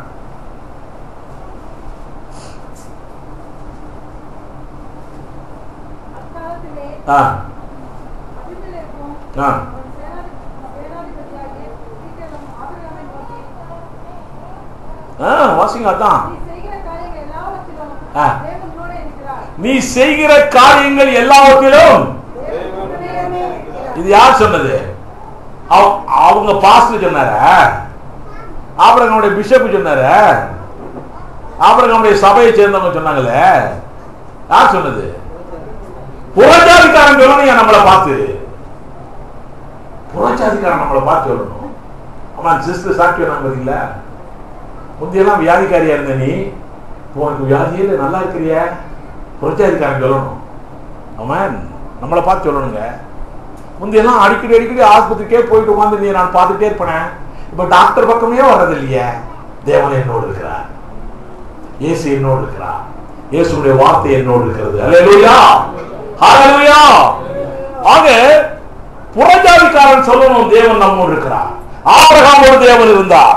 வாசிங்க. அதான் நீ செய்கிற காரியங்கள் எல்லாவற்றிலும். இது யார் சொன்னது? அவங்க பாஸ்டர் சொன்னார? ஆபிரகாமுடைய பிஷப் சொன்னார? ஆபிரகாமுடைய சபையை சேர்ந்தவங்க சொன்னாங்களே? யார் சொன்னது? புறஜாதிக்காரன் சொல்லணும். நம்மளை பார்த்து புறஜாதிக்காரன் நம்மளை பார்த்து சொல்லணும். ஆமா, சிஸ்டர் சாட்சி பார்த்தீங்கள? முந்தியெல்லாம் வியாதிக்காரியா இருந்த நீ உனக்கு வியாதியில நல்லா இருக்கிறிய புறஜாதிக்காரன் சொல்லணும். ஆமா, நம்மளை பார்த்து சொல்லணுங்க. முந்தியெல்லாம் அடிக்கடி அடிக்கடி ஆஸ்பத்திரிக்கே போயிட்டு உட்காந்து நீ நான் பார்த்துட்டே இருப்பேன். இப்ப டாக்டர் பக்கமே வர்றது இல்லையே. தேவன் என்னோடு இருக்கிறார், இயேசு என்னோடு இருக்கிறார், இயேசுடைய வார்த்தை என்னோடு இருக்கிறது. அல்லேலூயா, ஹல்லேலூயா. ஆக புறஜாதிக்காரன் சொல்லணும் தேவன் நம்மோடு இருக்கிறார். ஆபிரகாமோடு தேவன் இருந்தார்.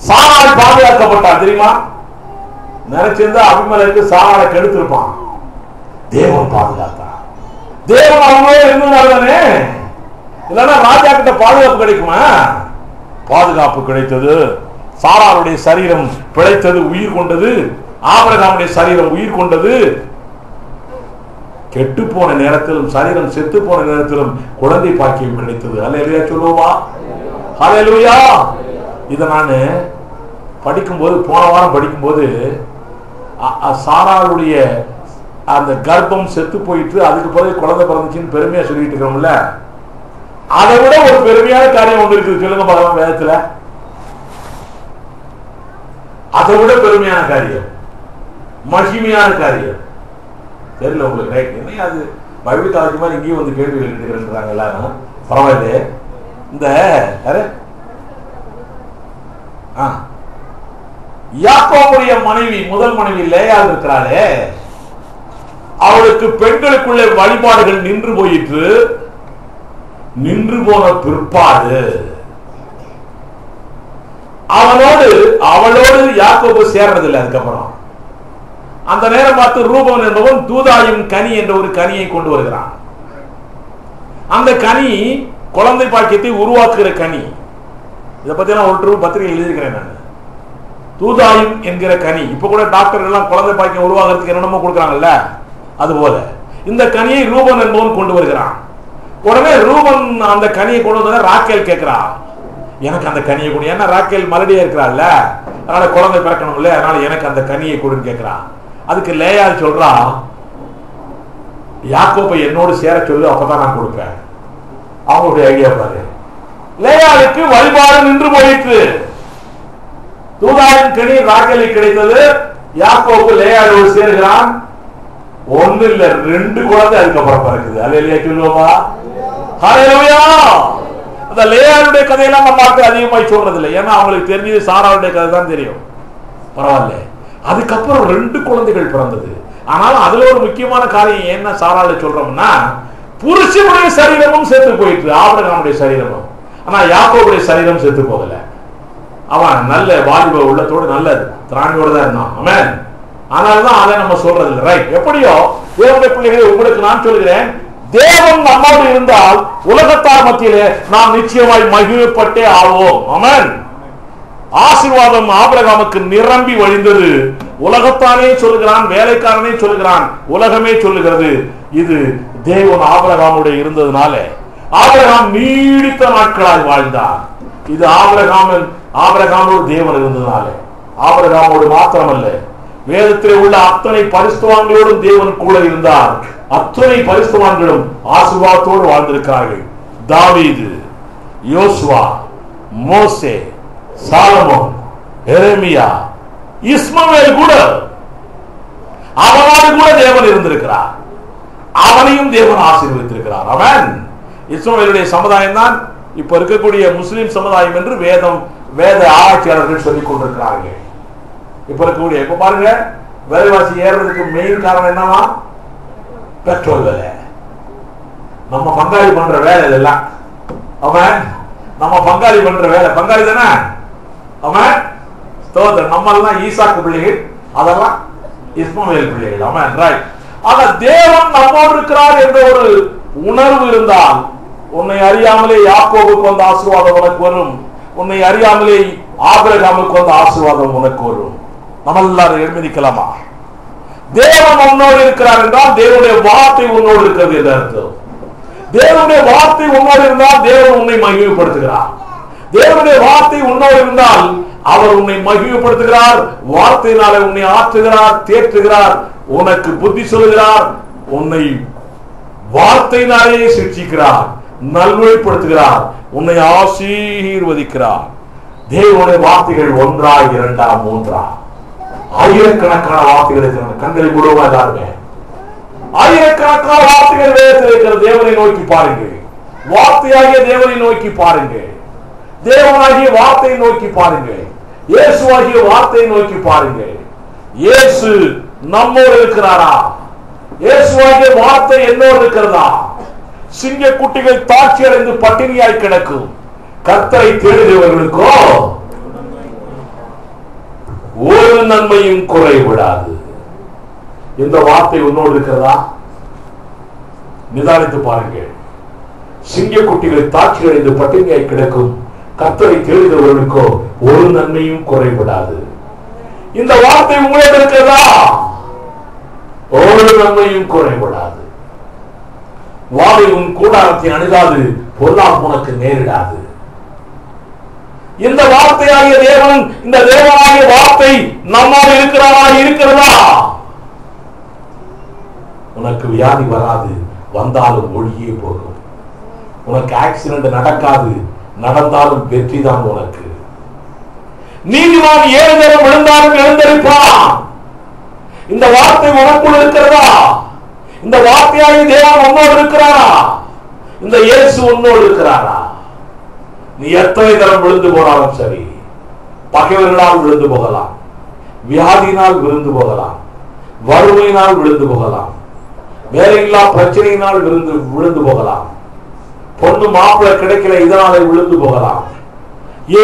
சாராள் பாதுகாக்கப்பட்டார் தெரியுமா? நினைச்சிருந்தா அபிமேலக்கு சாராளை கெடுத்திருப்பான். தேவன் பாதுகாத்தார். தேவன் அவங்களே இருந்தானே, இல்லைன்னா ராஜா கிட்ட பாதுகாப்பு கிடைக்குமா? பாதுகாப்பு கிடைத்தது. சாராளுடைய சரீரம் பிழைத்தது, உயிர் கொண்டது. ஆபிரகாமுடைய சரீரம் உயிர் கொண்டது. கெட்டு போன நேரத்திலும் சரீரம் செத்து போன நேரத்திலும் குழந்தை பாக்கியம் கிடைத்தது. அல்லேலூயா சொல்லுவா, ஹல்லேலூயா. இதை நான் படிக்கும்போது, போன வாரம் படிக்கும்போது, சாராளுடைய அந்த கர்ப்பம் செத்து போயிட்டு அதுக்கு பிறகு குழந்தை பிறந்துச்சுன்னு பெருமையா சொல்லிட்டு இருக்கோம்ல, அதை விட ஒரு பெருமையான காரியம் ஒன்று இருக்குது. சொல்லுங்க பார்க்கலாம் வேதத்துல. அதை விட பெருமையான காரியம், மகிமையான காரியம் தெரியல உங்களுக்கு. ரைட், என்ன அது பைபிள் காலேஜ் மாதிரி இங்கேயும் வந்து கேள்வி கேட்டுக்கிறாங்க எல்லாரும். பரவாயில்ல. இந்த யாக்கோபுடைய மனைவி, முதல் மனைவி லேயாள் இருக்கிறாளே, அவளுக்கு பெண்களுக்குள்ள வழிபாடுகள் நின்று போயிற்று. நின்று போன பிற்பாடு அவளோடு யாக்கோபு சேர்றதில்லை. அதுக்கப்புறம் அந்த நேரம் பார்த்து ரூபன் என்பவன் தூதாயும் கனி என்ற ஒரு கனியை கொண்டு வருகிறான். அந்த கனி குழந்தை பாக்கியத்தை உருவாக்குகிற கனி. இதை பத்தி எல்லாம் ஒரு பத்திரிகை எழுதியிருக்கிறேன் நான். தூதாயும் என்கிற கனி. இப்ப கூட டாக்டர்கள் எல்லாம் குழந்தை பாக்கியம் உருவாகிறதுக்கு என்னென்னமோ கொடுக்குறாங்கல்ல, அதுபோல இந்த கனியை ரூபன் என்பவன் கொண்டு வருகிறான். உடனே ரூபன் அந்த கனியை கொண்டு வந்தா ராக்கேல் கேட்கிறான், எனக்கு அந்த கனியை கொடு. ஏன்னா ராக்கேல் மலடியா இருக்கிறாள்ல, அதனால குழந்தை பிறக்கணும்ல, அதனால எனக்கு அந்த கனியை கொடுன்னு கேட்கிறான். அதுக்கு லேயாள் சொல்றா, யாக்கோபை என்னோடு சேர சொல்லு, அப்பதான் நான் கொடுப்பேன். அவங்களுடைய ஐடியா பாரு. லேயாளுக்கு வழிபாடு நின்று போயிற்று. தூதாயின் கனி ராக்கேலை கிடைத்தது. யாக்கோபு லேயாளோடு சேருகிறான். ஒன்னு இல்ல, 2 குழந்தை அதுக்கப்புறம் பிறக்குது. அல்லேலூயா சொல்லுவோமா, ஹல்லேலூயா. அந்த லேயாளுடைய கதையெல்லாம் நம்ம அதிகமாய் சொல்றது இல்லை, ஏன்னா அவங்களுக்கு தெரிஞ்சது சாராளுடைய கதை தான் தெரியும். பரவாயில்ல. அதுக்கப்புறம் 2 குழந்தைகள் பிறந்தது. ஆனாலும் அதுல ஒரு முக்கியமான காரியம் என்ன சாராள சொல்றோம்னா, புருஷனுடைய சரீரமும் செத்து போயிட்டு, ஆபிரகாமுடைய சரீரமும். ஆனா யாக்கோபுடைய சரீரம் செத்து போகல. அவன் நல்ல வாலிப உள்ளத்தோடு நல்ல திராணியோடு தான் இருந்தான். ஆமென். ஆனால்தான் அதை நம்ம சொல்றது இல்லை. ரைட். எப்படியோ தேவனுடைய பிள்ளைகளை உங்களுக்கு நான் சொல்கிறேன், தேவன் நம்மோடு இருந்தால் உலகத்தார் மத்தியிலே நாம் நிச்சயமாய் மகிழ்ப்பட்டே ஆவோம். ஆமென். ஆசீர்வாதம் ஆபிரகாமுக்கு நிரம்பி வழிந்தது. உலகத்தானே சொல்லுகிறான், வேலைக்காரனே சொல்லுகிறான், உலகமே சொல்லுகிறது. இது தேவன் ஆபிரகாமுடைய இருந்ததுனால ஆபிரகாம் நீடித்த நாட்களாய் வாழ்ந்தார். இது ஆபிரகாமோடு தேவன் இருந்ததுனால. ஆபிரகாமோடு மாத்திரமல்ல, வேதத்திலே உள்ள அத்தனை பரிசுத்தவான்களோடும் தேவன் கூட இருந்தார். அத்தனை பரிசுத்தவான்களும் ஆசீர்வாதத்தோடு வாழ்ந்திருக்கிறார்கள். தாவீது, யோசுவா, மோசே, சாலமோன், எரேமியா, இஸ்மவேல் கூட, அவனோடு கூட தேவன் இருந்திருக்கிறார். அவனையும் தேவன் ஆசீர்வதித்திருக்கிறார். அவன் இஸ்மவேலுடைய சமுதாயம் தான் இப்ப இருக்கக்கூடிய முஸ்லிம் சமுதாயம் என்று வேத ஆராய்ச்சியாளர்கள் சொல்லிக் கொண்டிருக்கிறார்கள். இப்ப இருக்கக்கூடிய, இப்ப பாருங்க, விலைவாசி ஏறதுக்கு மெயின் காரணம் என்னவா? பெட்ரோல் விலை. நம்ம பங்காளி பண்ற வேலை இதெல்லாம். அவன் நம்ம பங்காளி பண்ற வேலை, பங்காளி தானே அவன். நம்ம எல்லாம் ஈசாக்கு பிள்ளைகள், அதெல்லாம் இஸ்மவேல் பிள்ளைகள். அவன் ரைட். ஆனா தேவன் நம்மோடு இருக்கிறார் என்ற ஒரு உணர்வு இருந்தால், உன்னை அறியாமலே யாக்கோபுக்கு வந்த ஆசீர்வாதம் உனக்கு வரும். உன்னை அறியாமலே ஆபிரகாமுக்கு வந்த ஆசீர்வாதம் உனக்கு வரும். நம்ம எல்லாரும் எழுந்திருக்கலாமா? தேவன் உன்னோடு இருக்கிறார் என்றால் தேவனுடைய வார்த்தை உன்னோடு இருக்கிறது என்று அர்த்தம். தேவனுடைய வார்த்தை உன்னோடு இருந்தால் தேவன் உன்னை மகிமைப்படுத்துகிறார். தேவனுடைய வார்த்தை உன்னோடு இருந்தால் அவர் உன்னை மகிமைப்படுத்துகிறார். வார்த்தையினாலே உன்னை ஆற்றுகிறார், தேற்றுகிறார், உனக்கு புத்தி சொல்லுகிறார், உன்னை வார்த்தையினாலே சிக்ஷிக்கிறார், நல்வழிப்படுத்துகிறார், உன்னை ஆசீர்வதிக்கிறார். தேவனுடைய வார்த்தைகள் ஒன்றா, இரண்டா, மூன்றா, ஆயிரக்கணக்கான வார்த்தைகள் இருக்கிறது. கண்களை மூடுவா எல்லாருமே. ஆயிரக்கணக்கான வார்த்தைகள் வேதத்தில் இருக்கிற தேவனை நோக்கி பாருங்கள். வார்த்தையாகிய தேவனை நோக்கி பாருங்கள். தேவனாகிய வார்த்தையை நோக்கி பாருங்கள். இயேசுவாகிய வார்த்தையை நோக்கி பாருங்கள். இயேசு நம்மோடு இருக்கிறாரா? இயேசுவாகிய வார்த்தை என்னோடு இருக்கிறதா? சிங்க குட்டிகள் தாட்சி அடைந்து பட்டினியாய் கிடக்கும். கர்த்தரை தேடுகிறவர்களுக்கோ ஒரு நன்மையும் குறைவிடாது. இந்த வார்த்தை உன்னோடு இருக்கிறதா? நிதானித்து பாருங்கள். சிங்க குட்டிகள் தாட்சி அடைந்து பட்டினியாய் கிடக்கும். கர்த்தரை தேடுகிறவர்களுக்கோ ஒரு நன்மையும் குறைவிடாது. இந்த வார்த்தை உங்களோடு இருக்கிறதா? ஒரு நன்மையும் குறைவிடாது. வாதை உன் கூடாரத்தை அணுகாது, பொல்லாப்பு உனக்கு நேரிடாது. இந்த வார்த்தையாகிய தேவன், இந்த தேவனாகிய வார்த்தை நம்மோடு இருக்கிறாரா? இருக்கிறதா? உனக்கு வியாதி வராது, வந்தாலும் ஒழியே போகும். உனக்கு ஆக்சிடென்ட் நடக்காது, நடந்தாலும் வெற்றி தான் உனக்கு. நீதிமான் 7 தரம் விழுந்தாலும் எழுந்தரிப்பான். இந்த வார்த்தை உனக்குள் இருக்கிறதா? இந்த வார்த்தையாகிய தேவன் உன்னோடு இருக்கிறாரா? இந்த இயேசு உன்னோடு இருக்கிறாரா? நீ எத்தனை தரம் விழுந்து போனாலும் சரி, பகைவர்களால் விழுந்து போகலாம், வியாதியினால் விழுந்து போகலாம், வறுமையினால் விழுந்து போகலாம், வேலையில்லா பிரச்சனையினால் விழுந்து போகலாம், பொண்ணு மாப்பிள்ளை கிடைக்கல இதனால விழுந்து போகலாம்,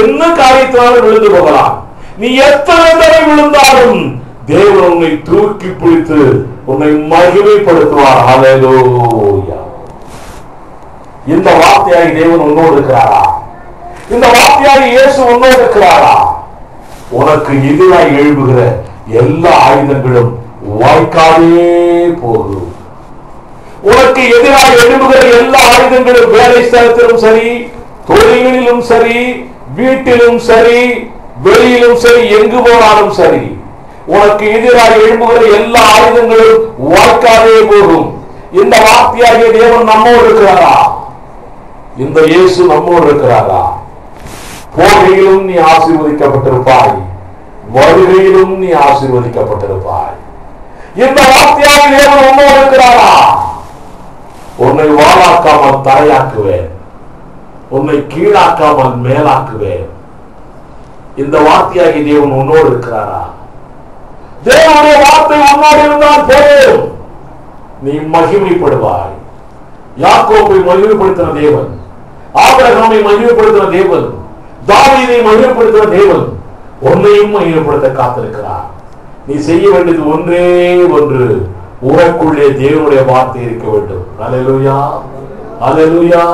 என்ன காரியத்தினாலும் விழுந்து போகலாம். நீ எத்தனை தடவை விழுந்தாலும் தேவன் உன்னை தூக்கி பிடித்து உன்னை மகிமைப்படுத்துவார். ஹல்லேலூயா. இந்த வார்த்தையாகி தேவன் உன்னோடு இருக்கிறாரா? இந்த வார்த்தையாகி இயேசு உன்னோடு இருக்கிறாரா? உனக்கு எதிராக எழுப்புகிற எல்லா ஆயுதங்களும் வாய்க்காதே போகும். உனக்கு எதிராக எழுப்புகிற எல்லா ஆயுதங்களும் வேலை ஸ்தலத்திலும் சரி, தொழிலிலும் சரி, வீட்டிலும் சரி, வெளியிலும் சரி, எங்கு போனாலும் சரி, உனக்கு எதிராக எழுப்புகிற எல்லா ஆயுதங்களும் வாய்க்காதே போகும். இந்த வார்த்தையாகிய தேவன் நம்மோடு இருக்கிறாரா? இந்த இயேசு நம்மோடு இருக்கிறாரா? போகையிலும் நீ ஆசீர்வதிக்கப்பட்டிருப்பாய், வருகையிலும் நீ ஆசீர்வதிக்கப்பட்டிருப்பாய். இந்த வார்த்தையாகிய தேவன் நம்மோடு இருக்கிறாரா? உன்னை வாழாக்காமல் தரையாக்குவேன், உன்னை கீழாக்காமல் மேலாக்குவேன். இந்த வார்த்தையாகிய தேவன் உன்னோடு இருக்கிறாரா? தேவனுடைய வார்த்தை உன்னோடு இருந்தால் போதும், நீ மகிமைப்படுவாய். யாக்கோபை மகிமைப்படுத்தின தேவன், ஆபிரகாமை மகிமைப்படுத்தின தேவன், தாவீதை மகிமைப்படுத்தின தேவன் உன்னையும் மகிமைப்படுத்த காத்திருக்கிறார். நீ செய்ய வேண்டியது ஒன்றே ஒன்று, உனக்குள்ளே தேவனுடைய வார்த்தை இருக்க வேண்டும். அல்லேலூயா, அல்லேலூயா.